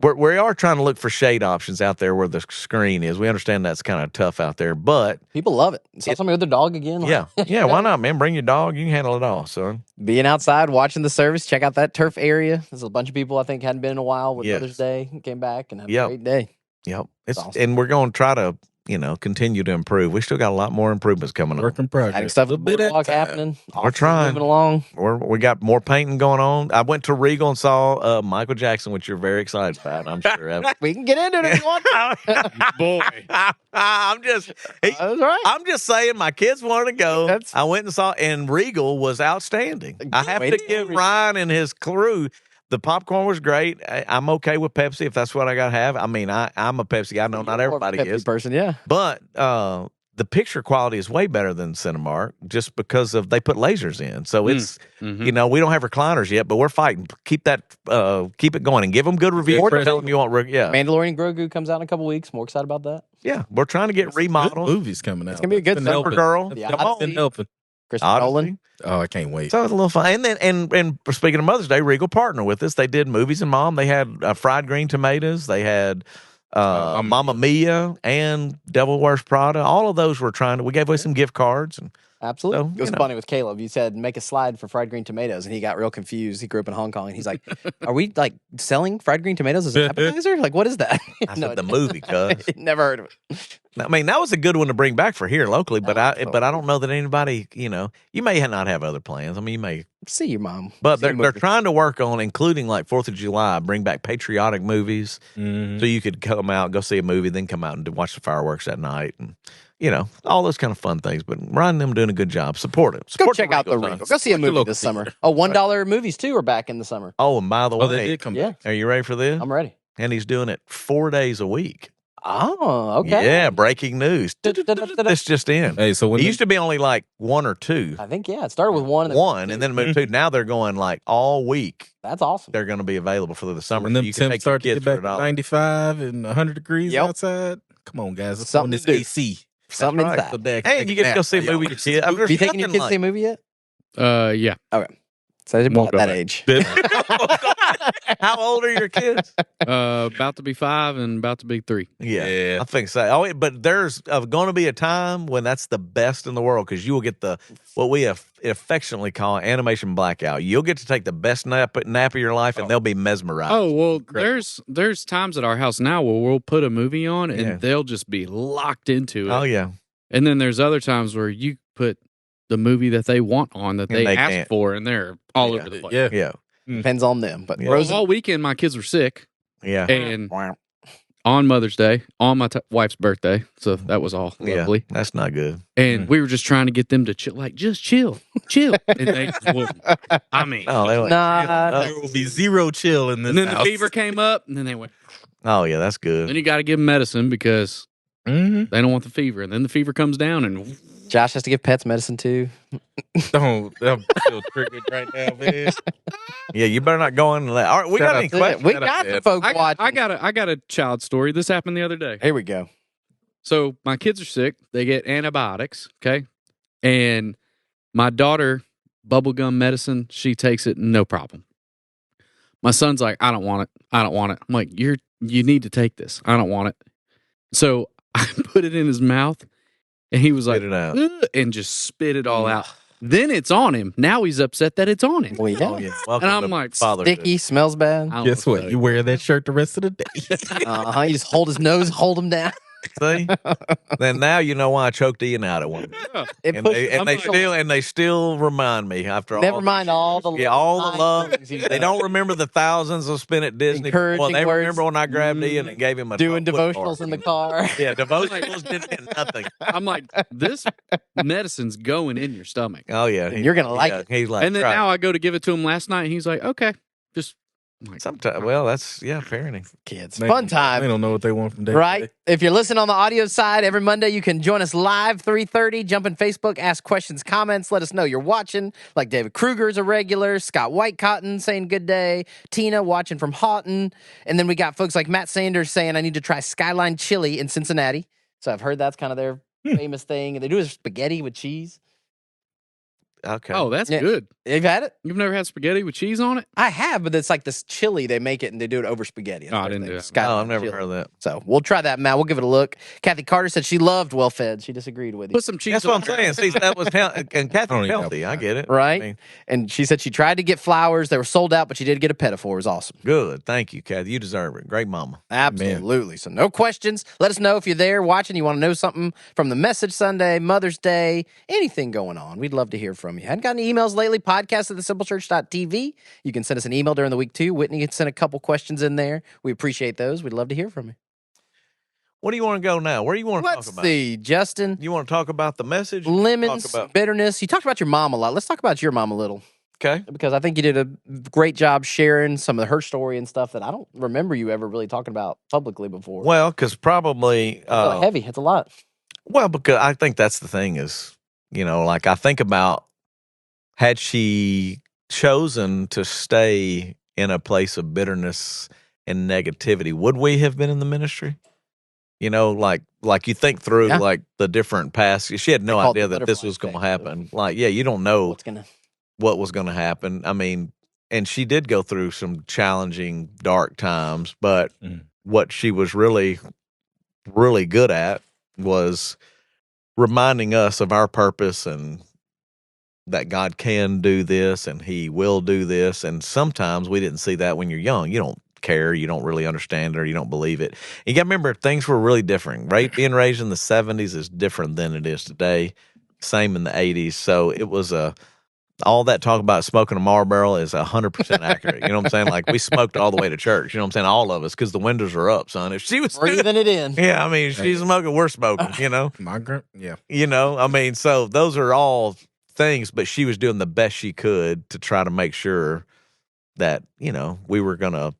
S3: we are trying to look for shade options out there where the screen is. We understand that's kind of tough out there, but
S1: People love it. Saw somebody with their dog again. like,
S3: yeah, why not, man? Bring your dog. You can handle it all, son.
S1: Being outside, watching the service, check out that turf area. There's a bunch of people I think hadn't been in a while with
S3: Yes.
S1: Mother's Day. Came back and had
S3: Yep.
S1: a great day.
S3: Yep.
S1: Awesome.
S3: And we're going to try to, you know, continue to improve. We still got a lot more improvements coming
S2: Work
S3: on.
S2: in progress.
S1: Adding stuff
S2: A
S1: with
S2: little bit at a
S1: boardwalk
S2: time.
S1: happening.
S3: We're trying.
S1: Moving along.
S3: We got more painting going on. I went to Regal and saw Michael Jackson, which you're very excited about, I'm sure.
S1: We can get into it if you want to.
S4: Boy.
S3: I'm just
S1: That's right.
S3: I'm just saying my kids wanted to go.
S1: That's-
S3: I went and saw, and Regal was outstanding. I have
S1: Way
S3: to
S1: to go,
S3: give
S1: Regal.
S3: Ryan and his crew. The popcorn was great. I'm okay with Pepsi if that's what I got to have. I mean, I'm a Pepsi guy. I know not
S1: You're more of a
S3: everybody
S1: Pepsi
S3: is,
S1: person, yeah.
S3: but the picture quality is way better than Cinemark just because they put lasers in. So it's
S4: Mhm.
S3: you know, we don't have recliners yet, but we're fighting. Keep it going and give them good reviews.
S2: fresh.
S3: Tell them you want, yeah,
S1: Mandalorian Grogu comes out in a couple weeks. More excited about that.
S3: yeah. We're trying to get
S2: Good
S3: remodeled.
S2: movies coming out.
S1: It's gonna be a good
S2: Been
S1: summer,
S2: helping.
S3: Supergirl,
S1: Yeah,
S3: come
S1: I've
S3: on.
S2: Been helping.
S1: Christopher Nolan.
S3: Odyssey.
S2: Oh, I can't wait.
S3: So it was a little fun. And then, and speaking of Mother's Day, Regal partnered with us. They did Movies and Mom. They had fried green tomatoes. They had Mamma Mia and Devil Wears Prada. All of those we gave away some gift cards. And
S1: Absolutely.
S3: So,
S1: it was
S3: you know.
S1: funny with Caleb. You said make a slide for fried green tomatoes, and he got real confused. He grew up in Hong Kong, and he's like, "Are we like selling fried green tomatoes as an appetizer? Like, what is that?"
S3: I said, the movie, cuz.
S1: Never heard of it.
S3: I mean, that was a good one to bring back for here locally, but I
S1: Absolutely.
S3: don't know that anybody, you know, you may not have other plans. I mean, you may,
S1: See your mom.
S3: but
S1: See a
S3: they're
S1: movie.
S3: trying to work on, including like 4th of July, bring back patriotic movies.
S2: Mhm.
S3: So you could come out, go see a movie, then come out and watch the fireworks that night, and you know all those kind of fun things. But Ryan and them doing a good job. Support it.
S1: Go
S3: Support
S1: check out the
S3: Regal,
S1: Regal.
S3: son.
S1: Go see a
S2: Support your
S1: movie
S2: local
S1: this summer.
S2: theater.
S1: Oh, $1 movies too are back in the summer.
S3: Oh, and by the
S2: Oh, they
S3: way,
S2: did come
S1: Yeah.
S2: back.
S3: are you ready for this?
S1: I'm ready.
S3: And he's doing it 4 days a week.
S1: Oh, okay.
S3: Yeah, breaking news. This just in.
S2: Hey, so when
S3: It used to be only like 1 or 2.
S1: I think it started with one.
S3: And then moved 2. Now they're going like all week.
S1: That's awesome.
S3: They're going to be available for the summer.
S2: when
S3: so
S2: them
S3: you can
S2: temps
S3: take your
S2: start to
S3: kids
S2: get back
S3: for
S2: to
S3: $1.
S2: 95 and 100 degrees
S1: Yep.
S2: outside, come on, guys. Let's
S1: Something
S2: go on this
S1: to do.
S2: AC.
S1: Something
S3: right.
S1: inside.
S2: So they can
S3: Hey,
S2: take
S3: you
S2: a
S3: get to
S2: nap
S3: go see a
S2: while
S3: movie
S2: y'all
S3: with your kid.
S1: Have you taken your kids to see a movie yet?
S4: Yeah.
S1: So they're
S4: Won't
S1: about
S4: go
S1: that
S4: back.
S1: age.
S3: How old are your kids?
S4: About to be 5 and about to be 3.
S3: Yeah, I think so. Oh, but there's going to be a time when that's the best in the world because you will get what we affectionately call animation blackout. You'll get to take the best nap of your life, and they'll be mesmerized.
S4: Oh well, there's times at our house now where we'll put a movie on and
S3: Yeah.
S4: they'll just be locked into it.
S3: Oh yeah.
S4: And then there's other times where you put the movie that they want on that they
S3: they
S4: asked
S3: can't.
S4: for, and they're all over the place.
S3: Yeah.
S1: Depends on them. But
S3: Yeah.
S1: Rosen,
S4: All weekend, my kids were sick,
S3: Yeah.
S4: and on Mother's Day, on my wife's birthday, so that was all
S3: Yeah.
S4: lovely.
S3: That's not good.
S4: And we were just trying to get them to chill, like just chill, and they just wouldn't. I mean,
S3: Oh, they like,
S1: Nah.
S2: There will be zero chill in this
S4: and then the
S2: house.
S4: fever came up, and then they went.
S3: oh yeah, that's
S4: Then
S3: good.
S4: you got to give them medicine because
S2: Mhm.
S4: they don't want the fever, and then the fever comes down, and
S1: Josh has to give pets medicine too.
S2: Don't. I'm still triggered right now, man.
S3: Yeah, you better not go in. All right, we
S2: Shout
S3: got
S2: out
S3: any
S2: to-
S3: questions?
S1: We
S2: Shut up,
S1: got the
S2: Ed.
S1: folk watching.
S4: I got a child story. This happened the other day.
S1: Here we go.
S4: So my kids are sick. They get antibiotics. Okay. And my daughter, bubblegum medicine, she takes it no problem. My son's like, I don't want it. I don't want it. I'm like, you need to take this. I don't want it. So I put it in his mouth and he was like,
S3: Spit it out.
S4: "Ugh," and just spit it all out. Then it's on him. Now he's upset that it's on him.
S1: Well, yeah.
S3: Oh, yeah. Welcome
S4: And I'm
S3: to
S4: like,
S3: fatherhood.
S1: Sticky, smells bad.
S4: I don't
S2: Guess
S4: know
S2: what?
S4: to
S2: You wear that shirt the rest of the day.
S1: You just hold his nose, hold him down.
S3: See? Then now you know why I choked Ian out at one.
S1: It
S3: And
S1: pushes
S3: they still remind me after
S1: Never
S3: all.
S1: mind all the
S3: all the
S1: nice
S3: love.
S1: things you've
S3: They
S1: done.
S3: don't remember the thousands of spent at Disney.
S1: Encouraging
S3: Well, they
S1: words.
S3: remember when I grabbed Ian and gave him a
S1: doing
S3: foot
S1: devotionals
S3: bar.
S1: in the car.
S3: Yeah, devotionals didn't mean nothing.
S4: I'm like, this medicine's going in your stomach.
S3: Oh yeah,
S1: You're gonna like it.
S3: He's like,
S4: And then
S3: "Try it."
S4: now I go to give it to him last night, and he's like, okay, just I'm like,
S3: Sometimes, well, that's parenting.
S1: Kids,
S2: They
S1: fun
S2: don't-
S1: time.
S2: They don't know what they want from day to
S1: Right?
S2: day.
S1: If you're listening on the audio side, every Monday you can join us live 3:30. Jump in Facebook, ask questions, comments, let us know you're watching. Like David Kruger's a regular, Scott Whitecotton saying good day, Tina watching from Houghton, and then we got folks like Matt Sanders saying I need to try Skyline Chili in Cincinnati. So I've heard that's kind of their famous thing, and they do is spaghetti with cheese.
S3: Okay.
S4: oh, that's
S1: Yeah.
S4: good.
S1: You've had it?
S4: You've never had spaghetti with cheese on it?
S1: I have, but it's like this chili. They make it and they do it over spaghetti. That's
S4: Oh, I
S1: their
S4: didn't
S1: thing.
S4: do that.
S1: Skyline
S3: I've never
S1: chili.
S3: heard of that.
S1: So we'll try that, Matt. We'll give it a look. Kathy Carter said she loved Well Fed. She disagreed with you.
S4: Put some cheese
S3: That's
S4: on
S3: what I'm saying. See, that was and
S2: I don't
S3: Catherine's
S2: eat
S3: healthy. I get it.
S1: Right?
S3: I mean,
S1: And she said she tried to get flowers. They were sold out, but she did get a pedophile. It was awesome.
S3: good. Thank you, Kathy. You deserve it. Great mama.
S1: Absolutely. So no questions. Let us know if you're there watching. You want to know something from the Message Sunday, Mother's Day, anything going on. We'd love to hear from you. Hadn't gotten emails lately. Podcast at thesimplechurch.tv. You can send us an email during the week too. Whitney can send a couple questions in there. We appreciate those. We'd love to hear from you.
S3: Where do you want to go now? Where do you want to
S1: Let's
S3: talk about?
S1: see, Justin.
S3: You want to talk about the message?
S1: Lemons,
S3: Talk about-
S1: bitterness. You talked about your mom a lot. Let's talk about your mom a little.
S3: Okay.
S1: Because I think you did a great job sharing some of her story and stuff that I don't remember you ever really talking about publicly before.
S3: Well, because probably,
S1: It's so heavy. It's a lot.
S3: well, because I think that's the thing is, like I think about had she chosen to stay in a place of bitterness and negativity, would we have been in the ministry? Like you think through
S1: Yeah.
S3: like the different paths. She had no
S1: They call it
S3: idea
S1: the
S3: that this
S1: butterfly
S3: was going to
S1: effect.
S3: happen. Like, yeah, you don't know
S1: What's gonna?
S3: what was going to happen. I mean, and she did go through some challenging, dark times, but what she was really, really good at was reminding us of our purpose and that God can do this and He will do this. And sometimes we didn't see that when you're young. You don't care, you don't really understand it, or you don't believe it. You got to remember, things were really different. Right? Being raised in the 70s is different than it is today. Same in the 80s. So it was all that talk about smoking a Marlboro is 100% accurate. You know what I'm saying? Like we smoked all the way to church. You know what I'm saying? All of us, because the windows are up, son. If she was
S1: Breathing it in.
S3: yeah, I mean, she's smoking, we're smoking.
S2: Yeah.
S3: I mean, so those are all things, but she was doing the best she could to try to make sure that, we were going to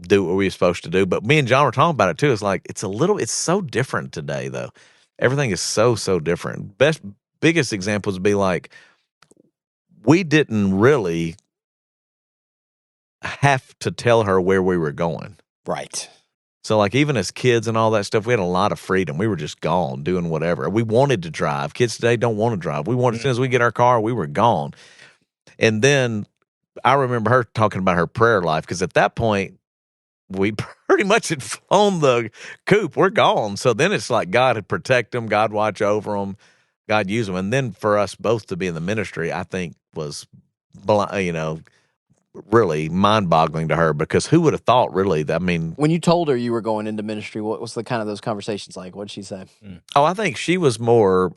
S3: do what we were supposed to do. But me and John were talking about it too. It's like, it's so different today though. Everything is so different. Biggest examples would be like, we didn't really have to tell her where we were going.
S1: Right.
S3: So like even as kids and all that stuff, we had a lot of freedom. We were just gone doing whatever. We wanted to drive. Kids today don't want to drive. As soon as we get our car, we were gone. And then I remember her talking about her prayer life, because at that point, we pretty much had flown the coop. We're gone. So then it's like God would protect them, God watch over them, God use them. And then for us both to be in the ministry, I think was, really mind-boggling to her, because who would have thought really that, I mean,
S1: When you told her you were going into ministry, what was the kind of those conversations like? What did she say?
S3: I think she was more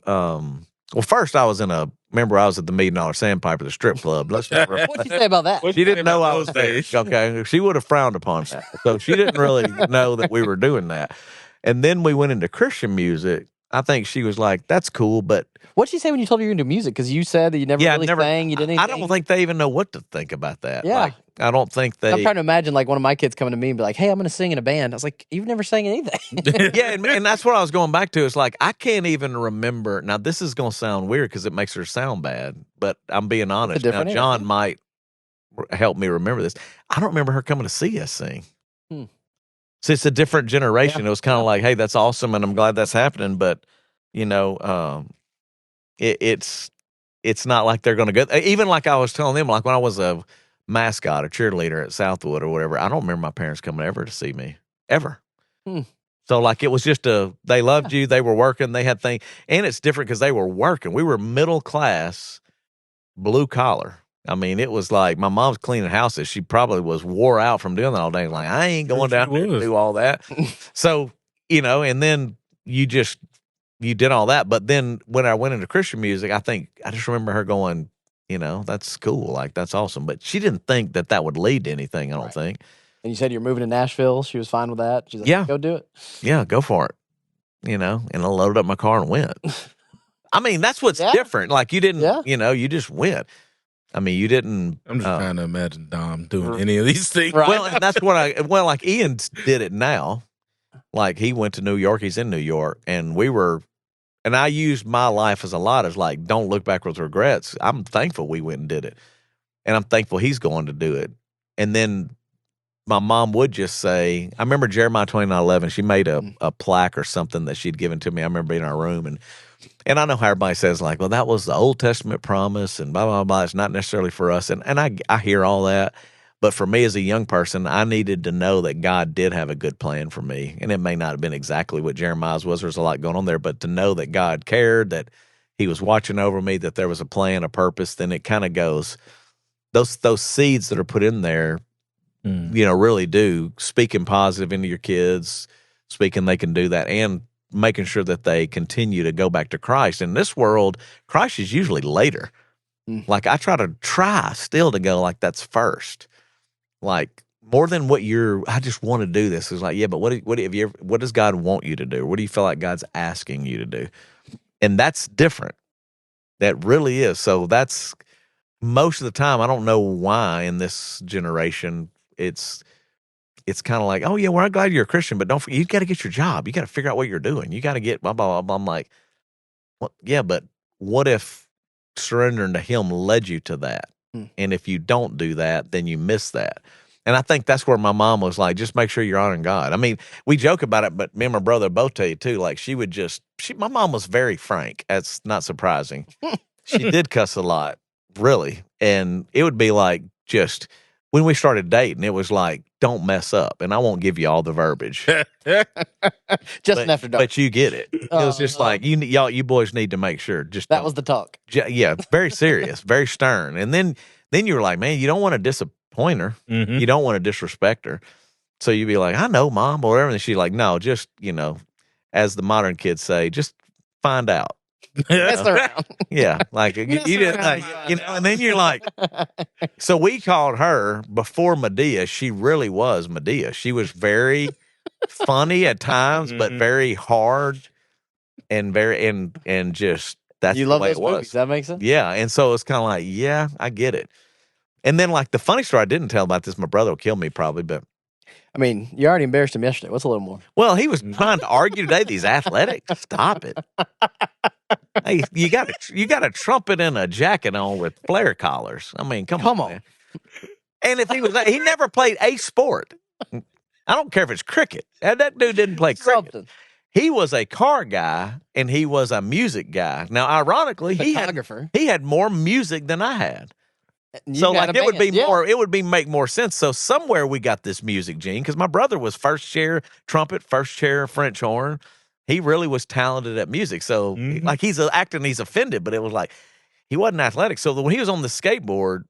S3: Well, first I was remember I was at the $1 Million Sandpiper, the strip club. Let's not
S1: What'd you say about that?
S3: She didn't know I was
S2: those
S3: there.
S2: days?
S3: Okay. She would have frowned upon that. So she didn't really know that we were doing that. And then we went into Christian music. I think she was like, that's cool, but
S1: What'd she say when you told her you were into music? Because you said that you never really sang, you did anything.
S3: I don't think they even know what to think about that.
S1: Yeah.
S3: Like, I don't think they.
S1: I'm trying to imagine like one of my kids coming to me and be like, hey, I'm going to sing in a band. I was like, you've never sang anything.
S3: Yeah, and that's what I was going back to. It's like, I can't even remember. Now, this is going to sound weird because it makes her sound bad, but I'm being honest. Now, John might help me remember this. I don't remember her coming to see us sing. So it's a different generation.
S1: Yeah.
S3: It was kind of like, hey, that's awesome, and I'm glad that's happening, but, it's not like they're going to go. Even like I was telling them, like when I was a mascot, a cheerleader at Southwood or whatever, I don't remember my parents coming ever to see me, ever. So like it was just they loved you, they were working, they had things, and it's different because they were working. We were middle class, blue collar. I mean, it was like my mom's cleaning houses. She probably was wore out from doing that all day. Like, I ain't going down there to do all that. So, and then you did all that. But then when I went into Christian music, I just remember her going, that's cool. Like, that's awesome. But she didn't think that would lead to anything, I don't think.
S1: And you said you're moving to Nashville. She was fine with that. She's like,
S3: Yeah.
S1: Go do it.
S3: Yeah, go for it. And I loaded up my car and went. I mean, that's what's different. Like, you didn't, you just went. I mean, you didn't.
S2: I'm just trying to imagine Dom doing any of these things.
S1: Right.
S3: Well, and that's what like Ian did it now. Like, he went to New York. He's in New York. And and I used my life as a lot as like, don't look back with regrets. I'm thankful we went and did it. And I'm thankful he's going to do it. And then my mom would just say, I remember Jeremiah 29:11, she made a plaque or something that she'd given to me. I remember being in our room. And I know how everybody says, like, well, that was the Old Testament promise and blah, blah, blah. It's not necessarily for us. And I hear all that. But for me as a young person, I needed to know that God did have a good plan for me. And it may not have been exactly what Jeremiah's was. There's a lot going on there. But to know that God cared, that he was watching over me, that there was a plan, a purpose, then it kind of goes, those seeds that are put in there, really do, speaking positive into your kids, speaking they can do that, and making sure that they continue to go back to Christ. In this world, Christ is usually later. Like, I try still to go like that's first. Like, more than I just want to do this. It's like, yeah, but what does God want you to do? What do you feel like God's asking you to do? And that's different. That really is. So that's most of the time, I don't know why in this generation, it's kind of like, oh yeah, well, I'm glad you're a Christian, but don't forget, you got to get your job. You got to figure out what you're doing. You got to get blah, blah, blah, blah. I'm like, well, yeah, but what if surrendering to him led you to that? And if you don't do that, then you miss that. And I think that's where my mom was like, just make sure you're honoring God. I mean, we joke about it, but me and my brother both tell you too, like my mom was very frank. That's not surprising. She did cuss a lot, really. And it would be like, just when we started dating, it was like, don't mess up. And I won't give you all the verbiage.
S1: Just after dark.
S3: But you get it. It was just like, you boys need to make sure. Just
S1: that was the talk.
S3: Yeah, very serious, very stern. And then you were like, man, you don't want to disappoint her. You don't want to disrespect her. So you'd be like, I know, Mom, or whatever. And she's like, no, just, as the modern kids say, just find out.
S1: Mess around.
S3: Yeah, like you didn't, like, and then you're like, so we called her before Medea. She really was Medea. She was very funny at times, but very hard and and just that's
S1: You
S3: the
S1: love
S3: way
S1: those
S3: it was.
S1: movies. That makes sense.
S3: Yeah, and so it's kind of like, yeah, I get it. And then like the funny story I didn't tell about this, my brother will kill me probably, but
S1: I mean, you already embarrassed him yesterday. What's a little more?
S3: well, he was trying to argue today. These athletics, stop it. Hey, you got a trumpet and a jacket on with flare collars. I mean, come on. Man. And if he never played a sport. I don't care if it's cricket. That dude didn't play cricket.
S1: Something.
S3: He was a car guy and he was a music guy. Now, ironically, he had more music than I had. So like it would be more, it would make more sense. So somewhere we got this music gene because my brother was first chair trumpet, first chair French horn. He really was talented at music. So like he's acting, he's offended, but it was like he wasn't athletic. So when he was on the skateboard,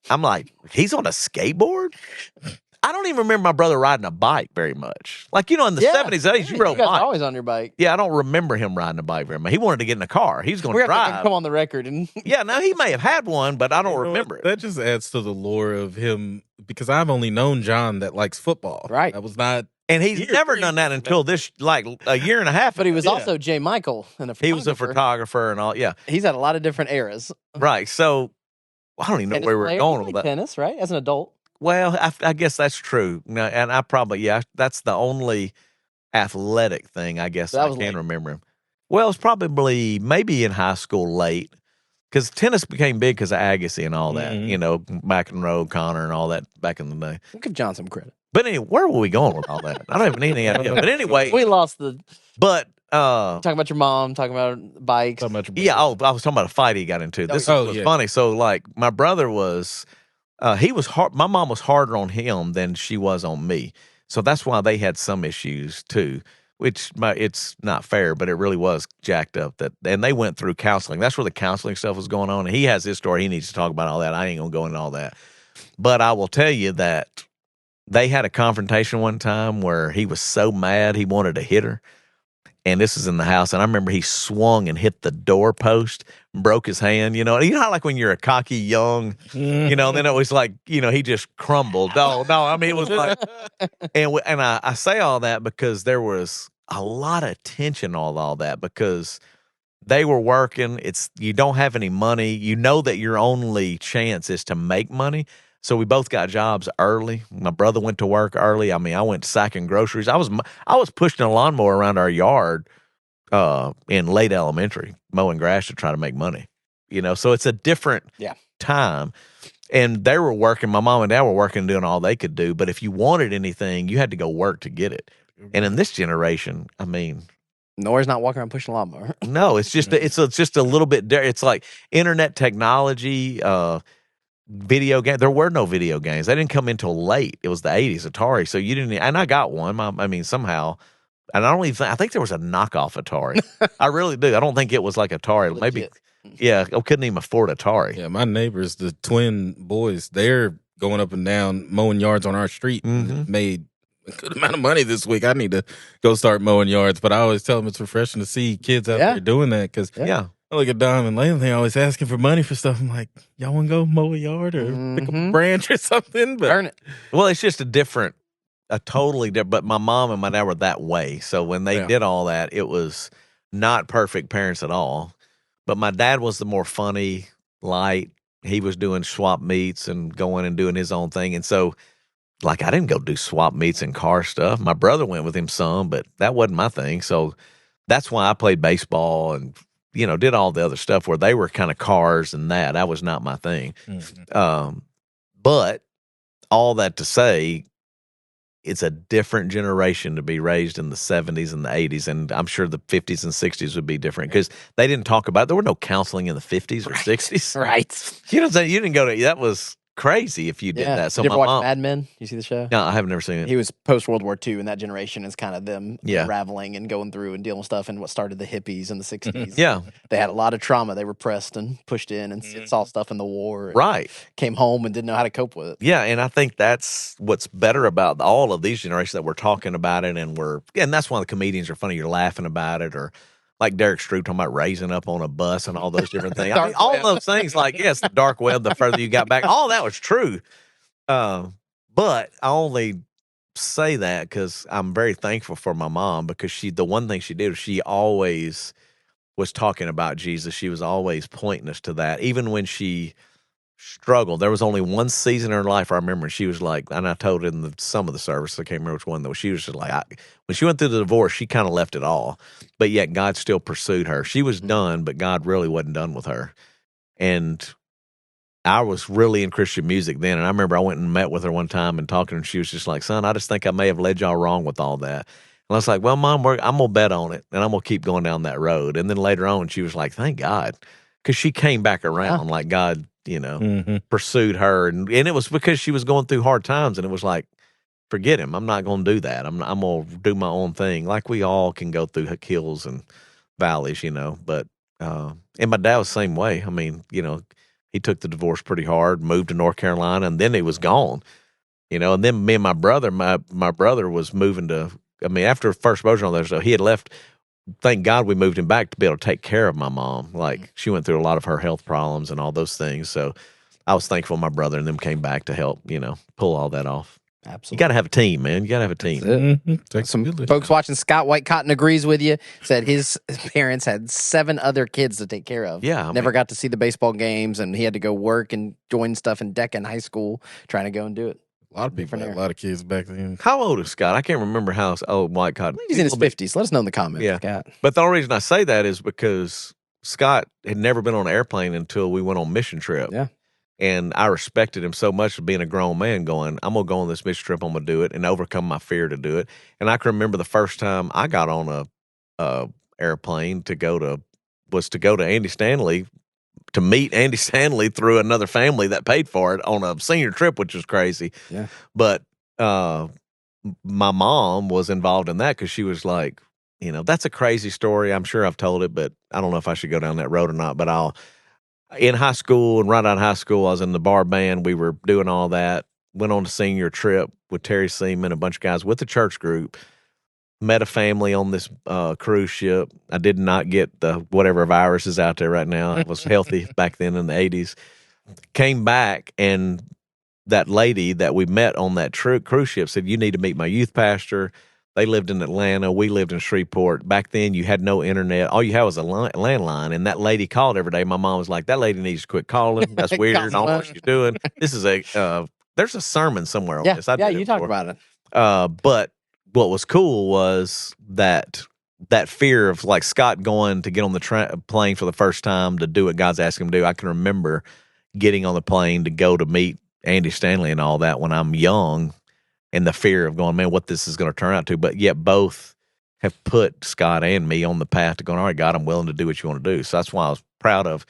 S3: I'm like, he's on a skateboard? I don't even remember my brother riding a bike very much. Like, in the 70s, 80s, you rode
S1: guys are
S3: bike.
S1: always on your bike.
S3: Yeah, I don't remember him riding a bike very much. He wanted to get in a car. He was going
S1: We're
S3: to
S1: going to
S3: drive.
S1: come on the record. And
S3: Yeah, now he may have had one, but I don't remember it.
S2: That just adds to the lore of him because I've only known John that likes football.
S1: Right.
S2: That was not.
S3: And he's never done that until this, like a year and a half.
S1: But he was
S3: ago.
S1: also J. Michael. And
S3: He was a photographer and all. Yeah.
S1: He's had a lot of different eras.
S3: Right. So I don't even know
S1: Tennis
S3: where we're
S1: player.
S3: going
S1: You
S3: with
S1: played
S3: that.
S1: tennis, right? As an adult.
S3: Well, I guess that's true. No, and I probably, that's the only athletic thing I guess
S1: That
S3: I
S1: was
S3: can
S1: late.
S3: remember him. Well, it's probably maybe in high school late because tennis became big because of Agassi and all that, back in the road, Connor and all that back in the day.
S1: We'll give John some credit.
S3: But anyway, where were we going with all that? I don't have any idea. But anyway,
S1: We lost the
S3: but
S1: talking about your mom, talking about bikes.
S2: So much.
S3: yeah, I was talking about a fight he got into. This was
S2: yeah.
S3: funny. So like my brother was, he was hard. My mom was harder on him than she was on me. So that's why they had some issues too, which it's not fair, but it really was jacked up and they went through counseling. That's where the counseling stuff was going on. And he has his story. He needs to talk about all that. I ain't going to go into all that, but I will tell you that they had a confrontation one time where he was so mad he wanted to hit her. And this is in the house. And I remember he swung and hit the doorpost, broke his hand, You know how like when you're a cocky young, then it was like, he just crumbled. No, I mean, it was like, and I say all that because there was a lot of tension on all that because they were working. You don't have any money. You know that your only chance is to make money. So we both got jobs early. My brother went to work early. I mean, I went sacking groceries. I was pushing a lawnmower around our yard in late elementary, mowing grass to try to make money. So it's a different time. And they were working. My mom and dad were working, doing all they could do. But if you wanted anything, you had to go work to get it. And in this generation, I mean,
S1: Nora's not walking around pushing a lawnmower.
S3: no, it's just it's just a little bit. It's like internet technology. Video game. There were no video games. They didn't come in till late. It was the 80s, Atari. So you didn't. And I got one. I mean, somehow. And I don't even. I think there was a knockoff Atari. I really do. I don't think it was like Atari.
S1: Legit.
S3: Maybe. Yeah, I couldn't even afford Atari.
S2: Yeah, my neighbors, the twin boys, they're going up and down mowing yards on our street.
S3: Mhm.
S2: Made a good amount of money this week. I need to go start mowing yards. But I always tell them it's refreshing to see kids out there doing that because
S3: Yeah.
S2: I look at Dom and lately always asking for money for stuff. I'm like, y'all want to go mow a yard or pick up a branch or something? But
S1: Burn it.
S3: Well, it's just a totally different. But my mom and my dad were that way. So when they did all that, it was not perfect parents at all. But my dad was the more funny, light. He was doing swap meets and going and doing his own thing. And so, like, I didn't go do swap meets and car stuff. My brother went with him some, but that wasn't my thing. So that's why I played baseball and did all the other stuff where they were kind of cars and that. That was not my thing. But all that to say, it's a different generation to be raised in the 70s and the 80s. And I'm sure the 50s and 60s would be different because they didn't talk about it. There were no counseling in the 50s or 60s.
S1: Right.
S3: You know what I'm saying? You didn't go to, that was crazy if you did that. So
S1: Did you ever
S3: my
S1: watch
S3: mom,
S1: Mad Men? You see the show?
S3: no, I have never seen it.
S1: He was post World War II, and that generation is kind of them
S3: Yeah.
S1: unraveling and going through and dealing with stuff and what started the hippies in the 60s.
S3: Yeah,
S1: They had a lot of trauma. They were pressed and pushed in and saw stuff in the war. And
S3: right.
S1: Came home and didn't know how to cope with it.
S3: Yeah, and I think that's what's better about all of these generations that we're talking about it, and that's why the comedians are funny. You're laughing about it, or like Derek Stroop talking about raising up on a bus and all those different things. I mean, all those things, like yes, the dark web. The further you got back, all that was true. But I only say that because I'm very thankful for my mom because the one thing she did was she always was talking about Jesus. She was always pointing us to that, even when she struggled. There was only one season in her life I remember. She was like, and I told it in some of the service. I can't remember which one though. She was just like, when she went through the divorce, she kind of left it all, but yet God still pursued her. She was done, but God really wasn't done with her. And I was really in Christian music then. And I remember I went and met with her one time and talking, and she was just like, son, I just think I may have led y'all wrong with all that. And I was like, well, Mom, I'm going to bet on it, and I'm going to keep going down that road. And then later on, she was like, thank God, because she came back around like God, pursued her. And it was because she was going through hard times, and it was like, forget him. I'm not going to do that. I'm going to do my own thing. Like we all can go through hills and valleys, but, and my dad was the same way. I mean, he took the divorce pretty hard, moved to North Carolina, and then he was gone. you know. And then me and my brother, my brother was moving to. I mean, after first exposure on there, so he had left. Thank God we moved him back to be able to take care of my mom. Like she went through a lot of her health problems and all those things. So I was thankful my brother and them came back to help, you know, pull all that off.
S1: Absolutely.
S3: You got to have a team, man. You got to have a team.
S1: Some folks watching, Scott White Cotton agrees with you. Said his parents had 7 other kids to take care of.
S3: Yeah,
S1: never got to see the baseball games, and he had to go work and join stuff in Deccan High School, trying to go and do it.
S2: A lot of people had a lot of kids back then.
S3: How old is Scott? I can't remember how old White Cotton.
S1: He's in his 50s. Let us know in the comments.
S3: Yeah.
S1: Scott.
S3: But the only reason I say that is because Scott had never been on an airplane until we went on mission trip.
S1: Yeah.
S3: And I respected him so much for being a grown man going, I'm going to go on this mission trip, I'm going to do it, and overcome my fear to do it. And I can remember the first time I got on a airplane to go to Andy Stanley, to meet Andy Stanley through another family that paid for it on a senior trip, which was crazy.
S1: Yeah.
S3: But my mom was involved in that because she was like, you know, that's a crazy story. I'm sure I've told it, but I don't know if I should go down that road or not. But in high school and right out of high school, I was in the bar band. We were doing all that. Went on a senior trip with Terry Seaman, a bunch of guys with the church group. Met a family on this cruise ship. I did not get the whatever virus is out there right now. I was healthy back then in the 80s. Came back, and that lady that we met on that cruise ship said, you need to meet my youth pastor. They lived in Atlanta. We lived in Shreveport. Back then, you had no internet. All you had was a landline, and that lady called every day. My mom was like, that lady needs to quit calling. That's weird. I don't know what she's doing. This is there's a sermon somewhere on this.
S1: Yeah, you talked about it.
S3: But what was cool was that fear of like Scott going to get on the plane for the first time to do what God's asking him to do. I can remember getting on the plane to go to meet Andy Stanley and all that when I'm young, and the fear of going, man, what this is going to turn out to. But yet both have put Scott and me on the path to going, all right, God, I'm willing to do what you want to do. So that's why I was proud of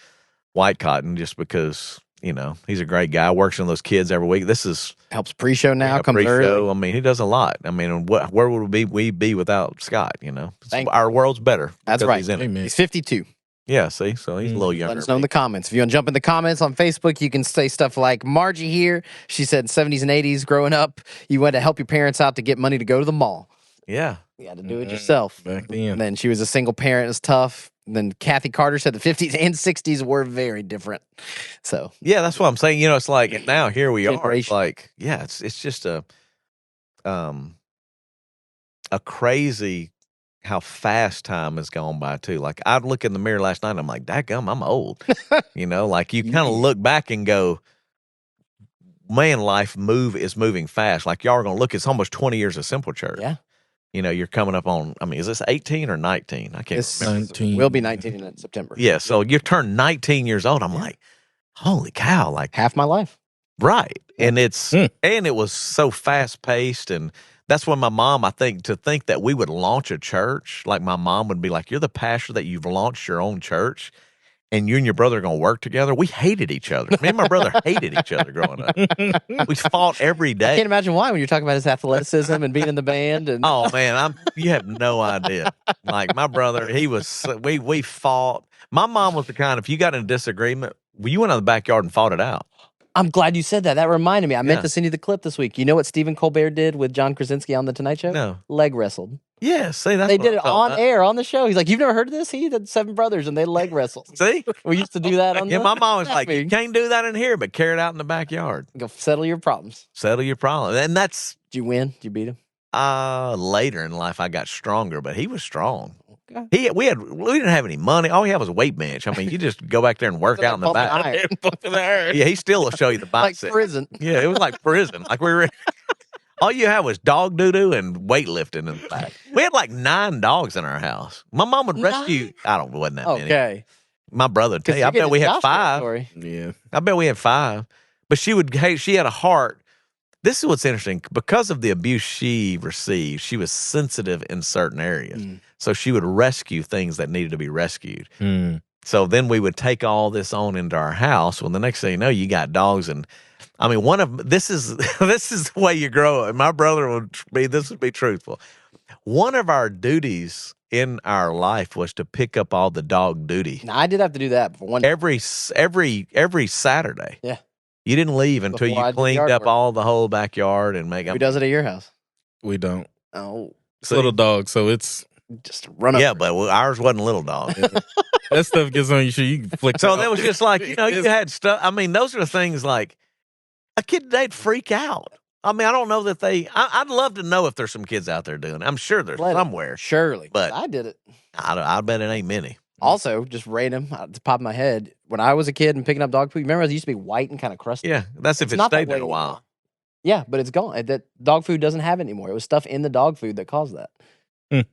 S3: White Cotton, just because, you know, he's a great guy, works on those kids every week. This is
S1: helps pre-show now, comes early.
S3: I mean, he does a lot. I mean, where would we be without Scott? You know, our world's better.
S1: That's right.
S3: He's
S1: 52.
S3: Yeah, see, so he's a little younger.
S1: Let us know in the comments. If you want to jump in the comments on Facebook, you can say stuff like Margie here. She said 70s and 80s growing up, you went to help your parents out to get money to go to the mall.
S3: Yeah.
S1: You had to do it yourself.
S2: Back then.
S1: And then she was a single parent. It was tough. And then Kathy Carter said the 50s and 60s were very different. So
S3: yeah, that's what I'm saying. You know, it's like, and now here we are. It's like, yeah, it's just a crazy how fast time has gone by too. Like I'd look in the mirror last night and I'm like, dadgum, I'm old. You know, like you kind of look back and go, man, life is moving fast. Like y'all are going to look, it's almost 20 years of Simple Church.
S1: Yeah.
S3: You know, you're coming up on, I mean, is this 18 or 19? I can't remember.
S2: 19.
S1: Will be 19 in September.
S3: Yeah. So you turn 19 years old. I'm like, holy cow. Like
S1: half my life.
S3: Right. And and it was so fast paced. And that's when my mom, to think that we would launch a church, like my mom would be like, you're the pastor that you've launched your own church, and you and your brother are going to work together. We hated each other. Me and my brother hated each other growing up. We fought every day.
S1: I can't imagine why when you're talking about his athleticism and being in the band. And
S3: oh man, you have no idea. Like my brother, we fought. My mom was the kind, if you got in a disagreement, you went out in the backyard and fought it out.
S1: I'm glad you said that. That reminded me. I meant to send you the clip this week. You know what Stephen Colbert did with John Krasinski on The Tonight Show?
S3: No.
S1: Leg wrestled.
S3: Yeah, see,
S1: they did it on air on the show. He's like, you've never heard of this? He had 7 brothers and they leg wrestled.
S3: See?
S1: We used to do that on
S3: my mom was like, you can't do that in here, but carry it out in the backyard.
S1: Go settle your problems.
S3: Settle your problem. And that's...
S1: Did you win? Did you beat him?
S3: Later in life, I got stronger, but he was strong. Okay. We didn't have any money. All he had was a weight bench. I mean, you just go back there and work out in the back. Yeah, he still will show you the bicep.
S1: Like prison.
S3: Yeah, it was like prison. Like we were... All you had was dog doo-doo and weightlifting in the back. We had like 9 dogs in our house. My mom would rescue... I don't know, wasn't that many.
S1: Okay.
S3: My brother would tell you, I bet we had 5.
S2: Yeah.
S3: I bet we had 5. But she had a heart. This is what's interesting. Because of the abuse she received, she was sensitive in certain areas. So she would rescue things that needed to be rescued. So then we would take all this on into our house. Well, the next thing you know, you got dogs. And I mean, this is the way you grow up. And my brother would be truthful. One of our duties in our life was to pick up all the dog duty.
S1: Now, I did have to do that for one
S3: every Saturday.
S1: Yeah.
S3: You didn't leave until
S1: Before I
S3: you
S1: did the
S3: cleaned
S1: yard
S3: up
S1: work.
S3: all the whole backyard and make.
S1: Who does it at your house?
S2: We don't.
S1: Oh,
S2: It's a little dog, so it's
S1: just run up.
S3: Yeah, but ours wasn't little dog.
S2: that stuff gets on your shoe. You can flick.
S3: So
S2: it
S3: that
S2: off.
S3: was just like, you had stuff. I mean, those are the things like a kid today'd freak out. I mean, I don't know that I'd love to know if there's some kids out there doing it. I'm sure there's somewhere.
S1: Surely.
S3: But
S1: I did it.
S3: I bet it ain't many.
S1: Also, just random, at the top of my head, when I was a kid and picking up dog food, remember it used to be white and kind of crusty?
S3: Yeah, that's if it
S1: not that
S3: stayed there
S1: way
S3: a while.
S1: anymore. Yeah, but it's gone. That dog food doesn't have it anymore. It was stuff in the dog food that caused that.
S2: We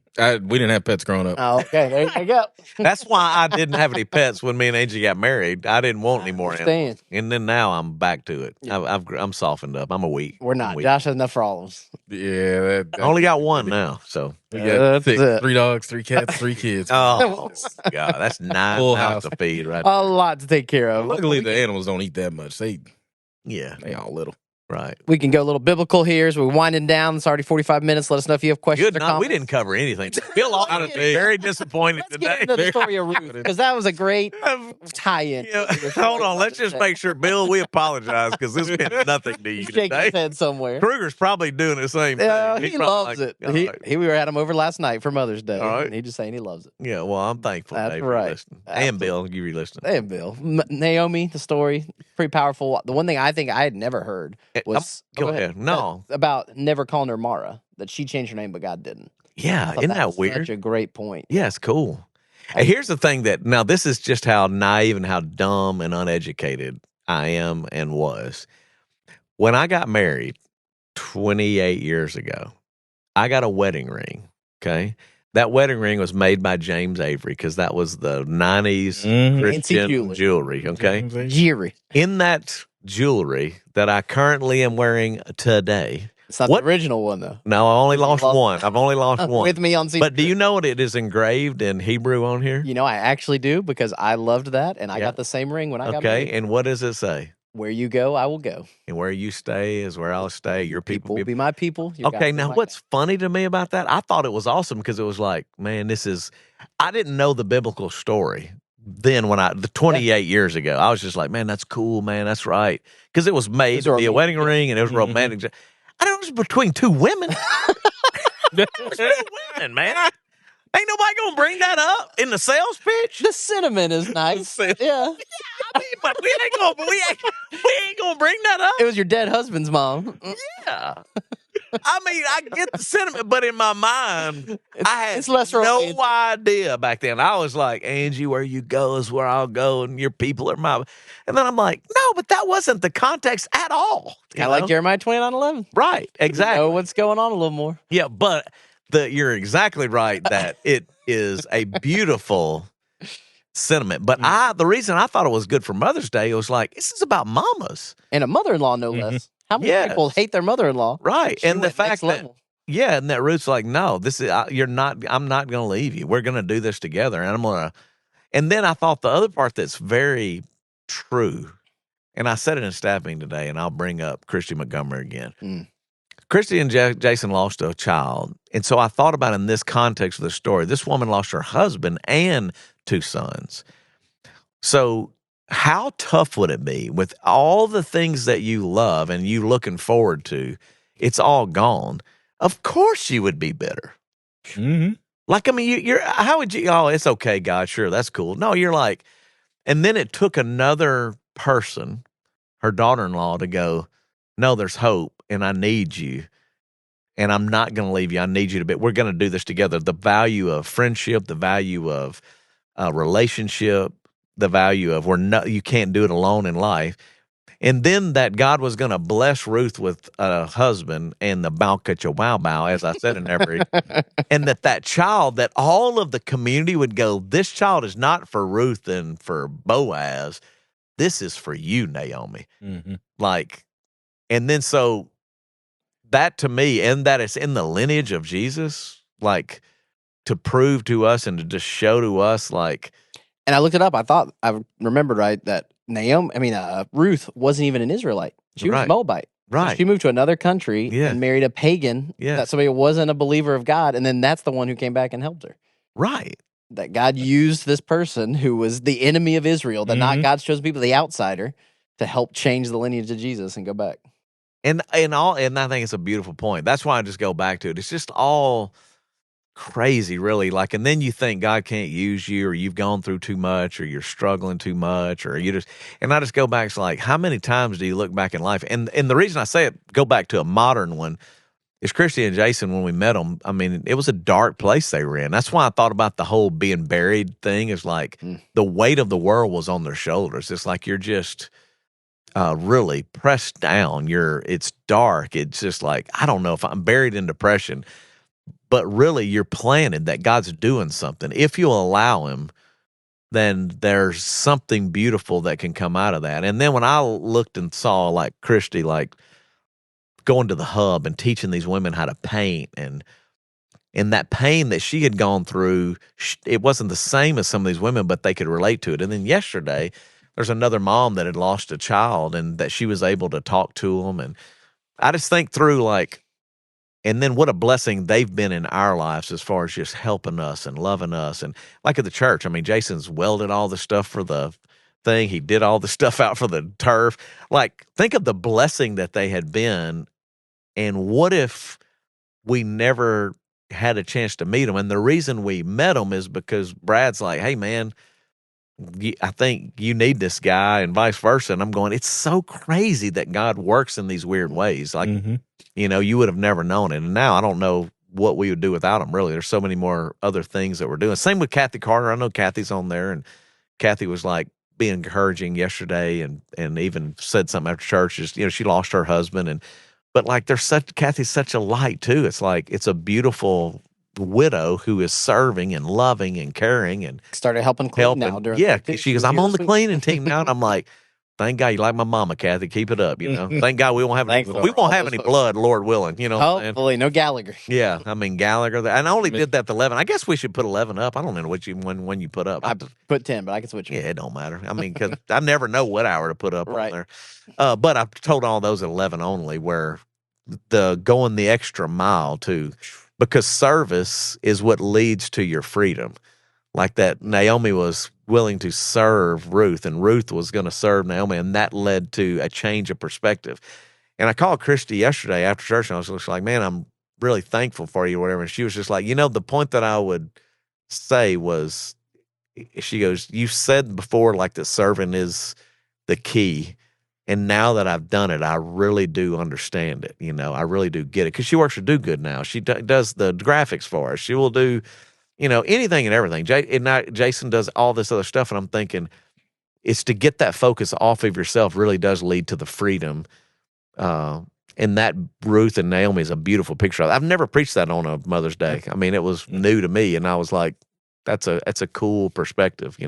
S2: didn't have pets growing up.
S1: Oh, okay. There you go.
S3: That's why I didn't have any pets when me and Angie got married. I didn't want any more animals.
S1: Understand.
S3: And then now I'm back to it.
S1: Yeah.
S3: I'm softened up. I'm a weak.
S1: We're
S3: I'm
S1: not.
S3: weak.
S1: Josh has enough problems.
S2: Yeah,
S3: I only got one now. So
S2: we got
S1: That's it.
S2: 3 dogs, 3 cats, 3 kids.
S3: oh God, that's 9
S2: Full
S3: mouths
S2: house.
S3: to feed right
S1: A lot to take care of.
S2: Luckily, the animals don't eat that much. They
S3: Yeah,
S2: all little.
S3: right.
S1: We can go a little biblical here as we're winding down. It's already 45 minutes. Let us know if you have questions
S3: Good
S1: or
S3: night. We
S1: comments.
S3: didn't cover anything. Bill Alden is very disappointed
S1: Let's get
S3: today.
S1: into the story of Ruth, because that was a great tie-in.
S3: Yeah, hold on. Let's just make sure, Bill, we apologize because this meant nothing to you
S1: He's shaking
S3: today.
S1: his head somewhere.
S3: Kruger's probably doing the same thing.
S1: Yeah,
S3: He's
S1: he
S3: probably
S1: loves
S3: like,
S1: it.
S3: all right.
S1: We were at him over last night for Mother's Day,
S3: All right.
S1: and he just saying he loves it.
S3: Yeah, well, I'm thankful.
S1: That's
S3: Dave,
S1: right.
S3: for listening. And Bill, you re-listening.
S1: Hey, Bill. Naomi, the story, pretty powerful. The one thing I think I had never heard was
S3: Go ahead. No.
S1: about never calling her Mara, that she changed her name, but God didn't.
S3: Yeah,
S1: I thought
S3: isn't
S1: that
S3: that
S1: was
S3: weird?
S1: Such a great point.
S3: Yeah, it's cool. And here's the thing that now this is just how naive and how dumb and uneducated I am and was. When I got married 28 years ago, I got a wedding ring. Okay. That wedding ring was made by James Avery because that was the 90s Christian
S1: Fancy
S3: jewelry. Okay.
S1: Jewelry.
S3: In that jewelry that I currently am wearing today.
S1: It's not
S3: What?
S1: the original one, though.
S3: No, I only lost
S1: lost-
S3: one. I've only lost one.
S1: With me on scene.
S3: But do you know what it is engraved in Hebrew on here?
S1: You know, I actually do, because I loved that, and I
S3: Yeah.
S1: got the same ring when I got
S3: Okay,
S1: married.
S3: and what does it say?
S1: Where you go, I will go.
S3: And where you stay is where I'll stay. Your people.
S1: People be my people. Your God
S3: Okay,
S1: be
S3: now
S1: my
S3: what's
S1: God.
S3: funny to me about that? I thought it was awesome because it was like, man, I didn't know the biblical story then the 28 years ago. I was just like, man, that's cool, man, that's right. Because it was made
S1: Those
S3: to
S1: are
S3: be a wedding
S1: amazing.
S3: ring and it was romantic. I don't know, it was between two women. It was two women, man. Ain't nobody gonna bring that up in the sales pitch.
S1: The cinnamon is nice. Yeah.
S3: I mean, but we ain't gonna bring that up.
S1: It was your dead husband's mom.
S3: Yeah. I mean, I get the sentiment, but in my mind, I had
S1: it's less
S3: no
S1: romantic.
S3: idea back then. I was like, Angie, where you go is where I'll go, and your people are my. And then I'm like, no, but that wasn't the context at all.
S1: Kind of like Jeremiah 29:11.
S3: Right, exactly.
S1: Know what's going on a little more.
S3: Yeah, but you're exactly right that it is a beautiful sentiment. But the reason I thought it was good for Mother's Day was like, this is about mamas.
S1: And a mother-in-law, no less. How many
S3: Yes.
S1: people hate their mother-in-law?
S3: Right.
S1: She
S3: And the
S1: went
S3: fact
S1: next
S3: that,
S1: level.
S3: yeah, and that Ruth's like, no, this is, I'm not going to leave you. We're going to do this together. And then I thought the other part that's very true, and I said it in staff meeting today, and I'll bring up Christy Montgomery again.
S1: Mm.
S3: Christy and Jason lost a child. And so I thought about in this context of the story, this woman lost her husband and 2 sons. So how tough would it be with all the things that you love and you looking forward to? It's all gone. Of course you would be bitter.
S2: Mm-hmm.
S3: Like, I mean, you're how would you, oh, it's okay, God, sure, that's cool. No, you're like, and then it took another person, her daughter-in-law, to go, no, there's hope, and I need you, and I'm not going to leave you. I need you to be, we're going to do this together. The value of friendship, the value of relationship, the value of you can't do it alone in life. And then that God was going to bless Ruth with a husband and the bow cut your wow bow, as I said in every, and that child, that all of the community would go, this child is not for Ruth and for Boaz. This is for you, Naomi.
S2: Mm-hmm.
S3: Like, and then so that to me, and that it's in the lineage of Jesus, like to prove to us and to just show to us, like.
S1: And I looked it up. I thought I remembered right that Ruth wasn't even an Israelite. She was
S3: Right.
S1: a Moabite.
S3: Right.
S1: So she moved to another country
S3: Yeah.
S1: and married a pagan.
S3: Yeah.
S1: That somebody who wasn't a believer of God. And then that's the one who came back and helped her.
S3: Right.
S1: That God used this person who was the enemy of Israel, that not God's chosen people, the outsider, to help change the lineage of Jesus and go back.
S3: And I think it's a beautiful point. That's why I just go back to it. It's just all crazy, really. Like, and then you think God can't use you, or you've gone through too much, or you're struggling too much, or and I just go back to like, how many times do you look back in life? And the reason I say it, go back to a modern one, is Christy and Jason, when we met them, I mean, it was a dark place they were in. That's why I thought about the whole being buried thing, is like the weight of the world was on their shoulders. It's like you're just really pressed down. It's dark. It's just like, I don't know if I'm buried in depression, but really you're planted that God's doing something. If you allow him, then there's something beautiful that can come out of that. And then when I looked and saw like Christy, like going to the hub and teaching these women how to paint, and that pain that she had gone through, it wasn't the same as some of these women, but they could relate to it. And then yesterday, there's another mom that had lost a child, and that she was able to talk to them. And I just think through like, and then what a blessing they've been in our lives as far as just helping us and loving us. And like at the church, I mean, Jason's welded all the stuff for the thing. He did all the stuff out for the turf. Like, think of the blessing that they had been. And what if we never had a chance to meet them? And the reason we met them is because Brad's like, hey, man, I think you need this guy, and vice versa. And I'm going, it's so crazy that God works in these weird ways. Like, you would have never known it. And now I don't know what we would do without him, really. There's so many more other things that we're doing. Same with Kathy Carter. I know Kathy's on there, and Kathy was like being encouraging yesterday, and even said something after church. Just, she lost her husband, but like Kathy's such a light too. It's like, it's a beautiful widow who is serving and loving and caring and
S1: started helping clean now.
S3: She goes, I'm on the cleaning team now, and I'm like, thank God you like my mama, Kathy. Keep it up. Thank God we won't have any blood, Lord willing.
S1: Hopefully, no Gallagher.
S3: Yeah, I mean Gallagher. And I only did that to 11. I guess we should put 11 up. I don't know when you put up.
S1: I put 10, but I can switch.
S3: Yeah, it don't matter. I mean, because I never know what hour to put up
S1: right
S3: on there. But I've told all those at 11 only, where the going the extra mile too, because service is what leads to your freedom. Like that, Naomi was willing to serve Ruth, and Ruth was going to serve Naomi, and that led to a change of perspective. And I called Christy yesterday after church, and I was just like, man, I'm really thankful for you, or whatever. And she was just like, the point that I would say was, she goes, you said before like that serving is the key. And now that I've done it, I really do understand it. I really do get it. Because she works for Do Good now. She does the graphics for us. She will do, anything and everything. Jason does all this other stuff. And I'm thinking, it's to get that focus off of yourself really does lead to the freedom. And that Ruth and Naomi is a beautiful picture of it. I've never preached that on a Mother's Day. I mean, it was new to me. And I was like, that's a cool perspective,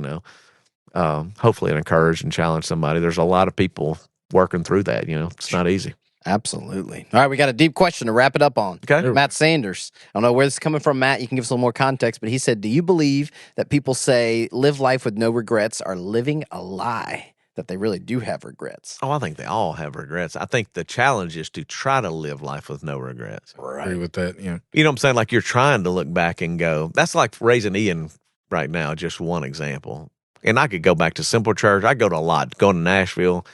S3: hopefully it encourage and challenge somebody. There's a lot of people working through that. It's not easy.
S1: Absolutely. All right, we got a deep question to wrap it up on.
S3: Okay.
S1: Matt Sanders. I don't know where this is coming from, Matt. You can give us a little more context, but he said, do you believe that people say live life with no regrets are living a lie, that they really do have regrets?
S3: Oh, I think they all have regrets. I think the challenge is to try to live life with no regrets.
S2: Right. Agree with that, yeah.
S3: You know what I'm saying? Like, you're trying to look back and go, that's like raising Ian right now, just one example. And I could go back to Simple Church. I go to a lot, going to Nashville.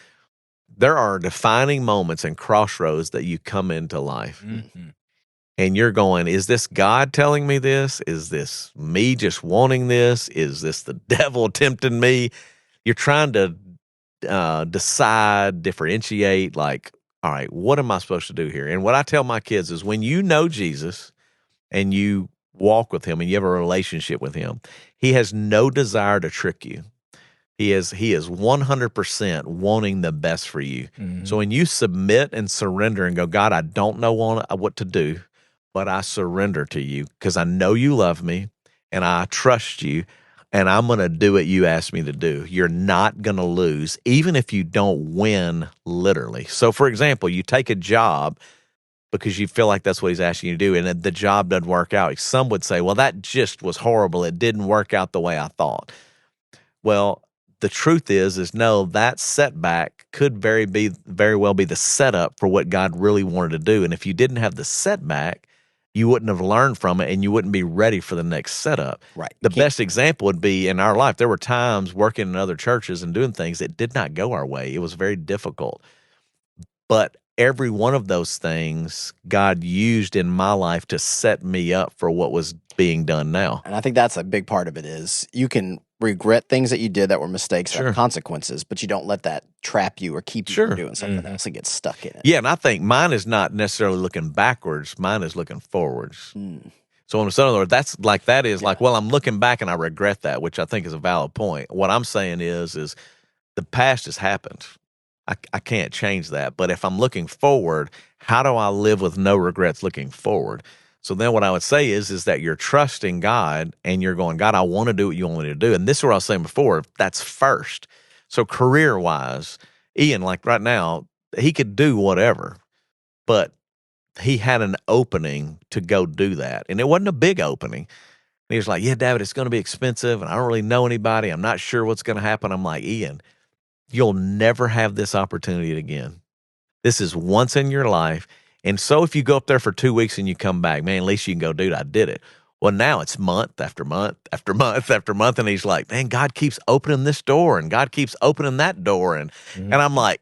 S3: There are defining moments and crossroads that you come into life. Mm-hmm. And you're going, is this God telling me this? Is this me just wanting this? Is this the devil tempting me? You're trying to decide, differentiate, like, all right, what am I supposed to do here? And what I tell my kids is, when you know Jesus and you walk with him and you have a relationship with him, he has no desire to trick you. He is 100% wanting the best for you. Mm-hmm. So when you submit and surrender and go, God, I don't know what to do, but I surrender to you because I know you love me and I trust you, and I'm going to do what you asked me to do. You're not going to lose, even if you don't win literally. So, for example, you take a job because you feel like that's what he's asking you to do, and the job doesn't work out. Some would say, well, that just was horrible. It didn't work out the way I thought. Well, the truth is no, that setback could very well be the setup for what God really wanted to do. And if you didn't have the setback, you wouldn't have learned from it and you wouldn't be ready for the next setup.
S1: Right.
S3: The best example would be in our life. There were times working in other churches and doing things that did not go our way. It was very difficult. But every one of those things God used in my life to set me up for what was being done now.
S1: And I think that's a big part of it is you can regret things that you did that were mistakes that have consequences, but you don't let that trap you or keep you from doing something else and get stuck in it.
S3: Yeah, and I think mine is not necessarily looking backwards. Mine is looking forwards. So in other words, that's like that is like, well, I'm looking back and I regret that, which I think is a valid point. What I'm saying is the past has happened. I can't change that. But if I'm looking forward, how do I live with no regrets looking forward? So then what I would say is that you're trusting God and you're going, God, I want to do what you want me to do. And this is what I was saying before, that's first. So career-wise, Ian, like right now, he could do whatever, but he had an opening to go do that. And it wasn't a big opening. And he was like, yeah, David, it's going to be expensive and I don't really know anybody. I'm not sure what's going to happen. I'm like, Ian, you'll never have this opportunity again. This is once in your life. And so if you go up there for 2 weeks and you come back, man, at least you can go, dude, I did it. Well, now it's month after month after month after month. And he's like, man, God keeps opening this door and God keeps opening that door. And I'm like,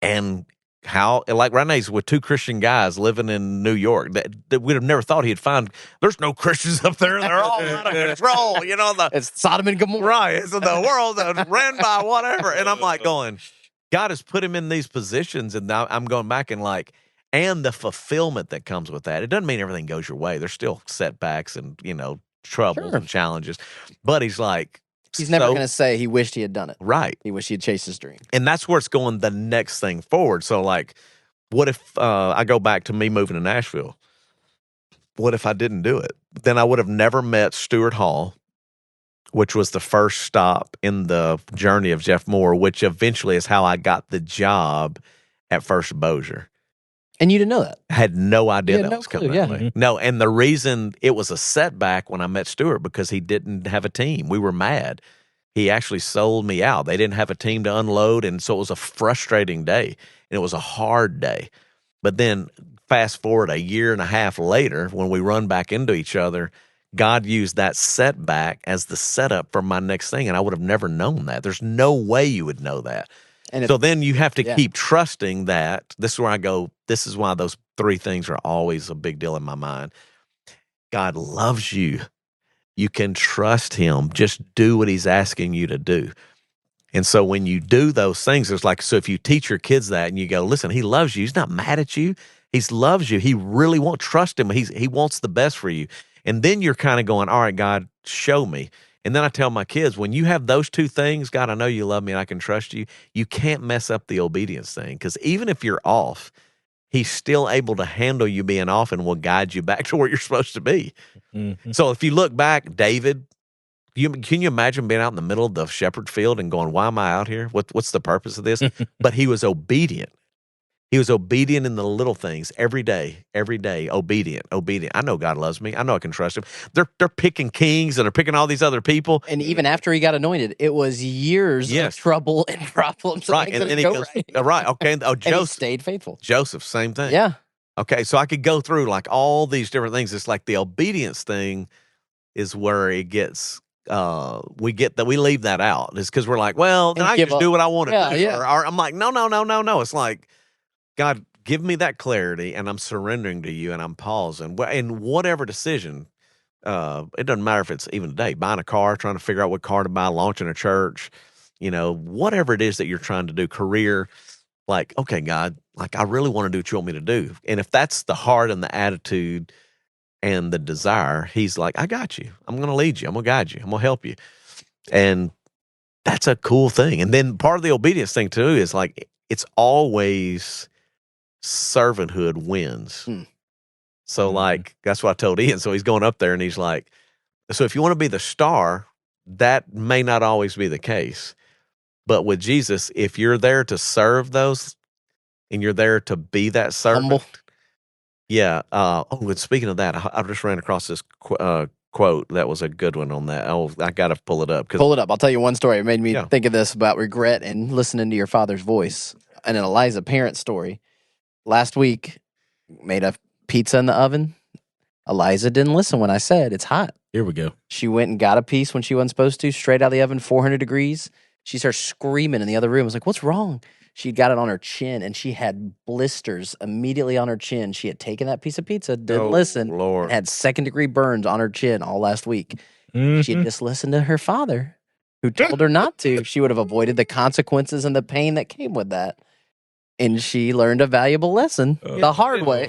S3: and how, like right now he's with 2 Christian guys living in New York that we'd have never thought he'd find. There's no Christians up there. They're all out of control. You know,
S1: It's Sodom and Gomorrah.
S3: Right. It's the world that ran by whatever. And I'm like going, God has put him in these positions. And now I'm going back and like, and the fulfillment that comes with that. It doesn't mean everything goes your way. There's still setbacks and, you know, troubles and challenges. But he's like,
S1: he's never going to say he wished he had done it.
S3: Right.
S1: He wished he had chased his dream.
S3: And that's where it's going the next thing forward. So like, what if I go back to me moving to Nashville? What if I didn't do it? Then I would have never met Stuart Hall, which was the first stop in the journey of Jeff Moore, which eventually is how I got the job at First Bossier.
S1: And you didn't know that?
S3: I had no idea
S1: You had
S3: that
S1: no
S3: was coming
S1: clue,
S3: that way. No, and the reason it was a setback when I met Stuart because he didn't have a team. We were mad. He actually sold me out. They didn't have a team to unload, and so it was a frustrating day, and it was a hard day. But then fast forward a year and a half later, when we run back into each other, God used that setback as the setup for my next thing, and I would have never known that. There's no way you would know that. And so then you have to keep trusting that. This is where I go, this is why those 3 things are always a big deal in my mind. God loves you. You can trust him. Just do what he's asking you to do. And so when you do those things, it's like, so if you teach your kids that and you go, listen, he loves you. He's not mad at you. He loves you. He really won't trust him. He wants the best for you. And then you're kind of going, all right, God, show me. And then I tell my kids, when you have those 2 things, God, I know you love me and I can trust you, you can't mess up the obedience thing. Because even if you're off, he's still able to handle you being off and will guide you back to where you're supposed to be. So if you look back, David, can you imagine being out in the middle of the shepherd field and going, why am I out here? What's the purpose of this? But he was obedient. He was obedient in the little things every day, obedient. I know God loves me. I know I can trust him. They're picking kings and they're picking all these other people.
S1: And even after he got anointed, it was years of trouble and problems.
S3: Right. And he goes, right. Okay. Oh, Joseph.
S1: And he stayed faithful.
S3: Joseph, same thing.
S1: Yeah.
S3: Okay. So I could go through like all these different things. It's like the obedience thing is where it gets, we leave that out. It's because we're like, well, then I can just do what I want to do.
S1: Yeah.
S3: Or I'm like, no. It's like, God, give me that clarity, and I'm surrendering to you, and I'm pausing. In whatever decision, it doesn't matter if it's even today, buying a car, trying to figure out what car to buy, launching a church, whatever it is that you're trying to do, career, like, okay, God, like I really want to do what you want me to do. And if that's the heart and the attitude and the desire, he's like, I got you. I'm going to lead you. I'm going to guide you. I'm going to help you. And that's a cool thing. And then part of the obedience thing too is like, it's always servanthood wins. So like, that's what I told Ian. So he's going up there and he's like, so if you want to be the star, that may not always be the case. But with Jesus, if you're there to serve those and you're there to be that servant.
S1: Humble.
S3: Yeah. And speaking of that, I just ran across this quote that was a good one on that. I got to pull it up.
S1: Pull it up. I'll tell you one story. It made me think of this about regret and listening to your father's voice. And an Eliza parent story. Last week, made a pizza in the oven. Eliza didn't listen when I said it's hot.
S2: Here we go.
S1: She went and got a piece when she wasn't supposed to, straight out of the oven, 400 degrees. She starts screaming in the other room. I was like, what's wrong? She'd got it on her chin, and she had blisters immediately on her chin. She had taken that piece of pizza, didn't listen,
S3: Lord.
S1: and had second-degree burns on her chin all last week. If she had just listened to her father, who told her not to, she would have avoided the consequences and the pain that came with that. And she learned a valuable lesson the hard way.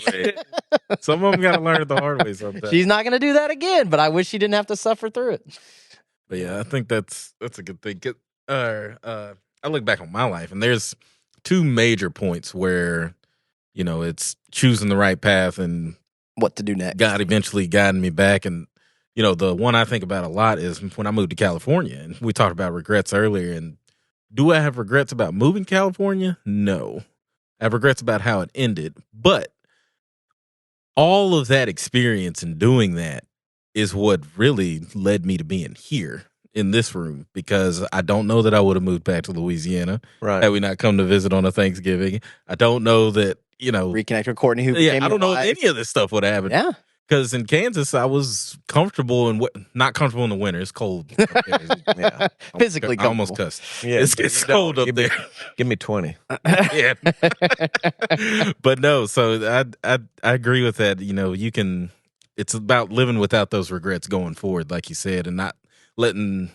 S2: Some of them got to learn it the hard way sometimes.
S1: She's not going to do that again, but I wish she didn't have to suffer through it.
S2: But yeah, I think that's a good thing. I look back on my life, and there's two major points where, it's choosing the right path and
S1: what to do next.
S2: God eventually guiding me back. And, the one I think about a lot is when I moved to California, and we talked about regrets earlier. And do I have regrets about moving to California? No. I have regrets about how it ended. But all of that experience and doing that is what really led me to being here in this room, because I don't know that I would have moved back to Louisiana had we not come to visit on a Thanksgiving. I don't know that,
S1: reconnect with Courtney, who
S2: I don't know if any of this stuff would happen.
S1: Yeah.
S2: Because in Kansas, I was comfortable and not comfortable in the winter. It's cold.
S1: Yeah. Physically
S2: I almost cussed.
S3: Yeah,
S2: It's cold up there.
S3: Give me 20.
S2: Yeah. But no, so I agree with that. It's about living without those regrets going forward, like you said, and not letting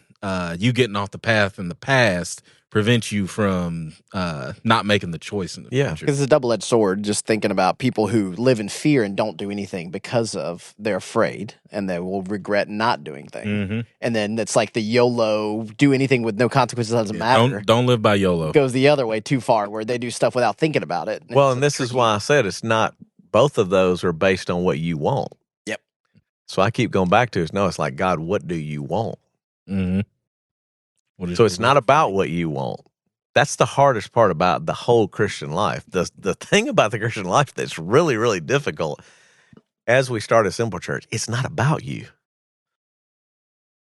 S2: you getting off the path in the past prevent you from not making the choice in the future.
S1: Because it's a double-edged sword, just thinking about people who live in fear and don't do anything because of they're afraid, and they will regret not doing things.
S2: Mm-hmm.
S1: And then it's like the YOLO, do anything with no consequences, doesn't matter.
S2: Don't live by YOLO.
S1: Goes the other way too far, where they do stuff without thinking about it.
S3: Well, and this is why I said it's not, both of those are based on what you want.
S1: Yep.
S3: So I keep going back to it. No, it's like, God, what do you want?
S2: Mm-hmm.
S3: So it's not about what you want. That's the hardest part about the whole Christian life. The thing about the Christian life that's really, really difficult, as we start a Simple Church, it's not about you.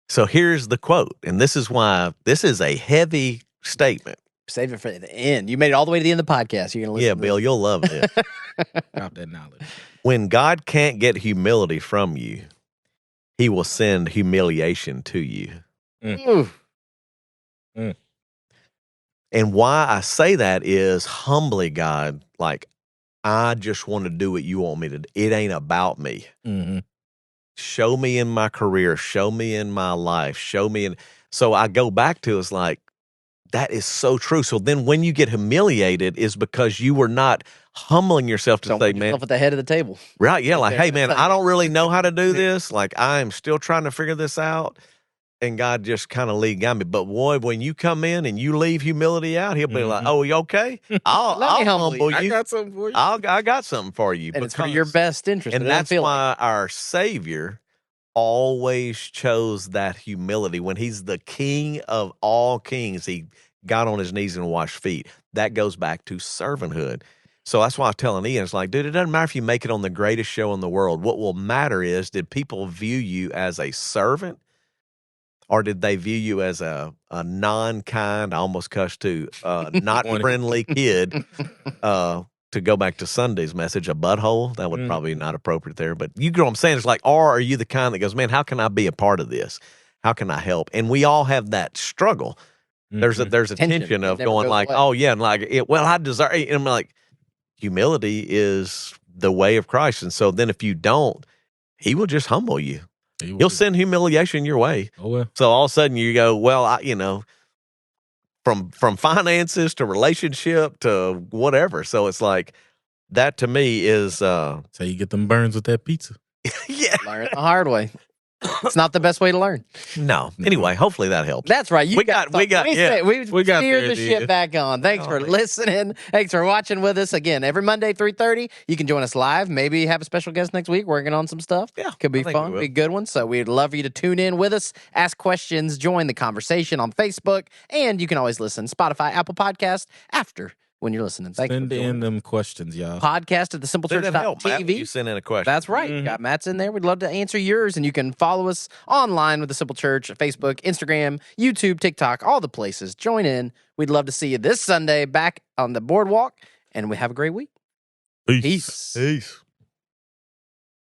S3: So here's the quote, and this is why this is a heavy statement.
S1: Save it for the end. You made it all the way to the end of the podcast. You're going to listen to
S3: Bill,
S1: this.
S3: you'll love this.
S2: Drop that knowledge.
S3: When God can't get humility from you, he will send humiliation to you.
S1: Ooh.
S3: And why I say that is humbly, God, like, I just want to do what you want me to do. It ain't about me.
S2: Mm-hmm.
S3: Show me in my career. Show me in my life. Show me in. So I go back to it's like, that is so true. So then when you get humiliated is because you were not humbling yourself to say, man.
S1: At the head of the table.
S3: Right. Yeah. Like, hey, man, I don't really know how to do this. Like, I'm still trying to figure this out. And God just kind of lead guide me. But boy, when you come in and you leave humility out, he'll be like, "Oh, you okay? I'll humble you.
S2: I got something for you.
S3: I got something for you.
S1: And it's for your best interest.
S3: And that's why our Savior always chose that humility. When he's the King of all kings, he got on his knees and washed feet. That goes back to servanthood. So that's why I was telling Ian, it's like, dude, it doesn't matter if you make it on the greatest show in the world. What will matter is, did people view you as a servant? Or did they view you as a non-kind, I almost cussed too, not friendly kid, to go back to Sunday's message, a butthole? That would probably not appropriate there. But you know what I'm saying? It's like, or are you the kind that goes, man, how can I be a part of this? How can I help? And we all have that struggle. There's a tension of going like, oh, yeah, and like, I deserve it. And I'm like, humility is the way of Christ. And so then if you don't, he will just humble you. He'll send humiliation your way.
S2: Oh, well.
S3: So all of a sudden you go, well, from finances to relationship to whatever. So it's like, that to me is
S2: so you get them burns with that pizza.
S3: Yeah.
S1: Learn it the hard way. It's not the best way to learn.
S3: No. Anyway, hopefully that helps.
S1: That's right.
S3: We got
S1: steered the ship
S2: dude.
S1: back on. Thanks for listening. Thanks for watching with us again. Every Monday, 3:30, you can join us live. Maybe have a special guest next week working on some stuff.
S3: Yeah.
S1: Could be fun. Be a good one. So we'd love for you to tune in with us, ask questions, join the conversation on Facebook, and you can always listen Spotify, Apple Podcast after when you're listening. Thanks
S2: Send
S1: for
S2: in them questions, y'all.
S1: Podcast at thesimpleChurch.tv.
S3: You send in a question.
S1: That's right. Got Matt's in there. We'd love to answer yours. And you can follow us online with The Simple Church, Facebook, Instagram, YouTube, TikTok, all the places. Join in. We'd love to see you this Sunday back on the boardwalk. And we have a great week.
S2: Peace.
S3: Peace.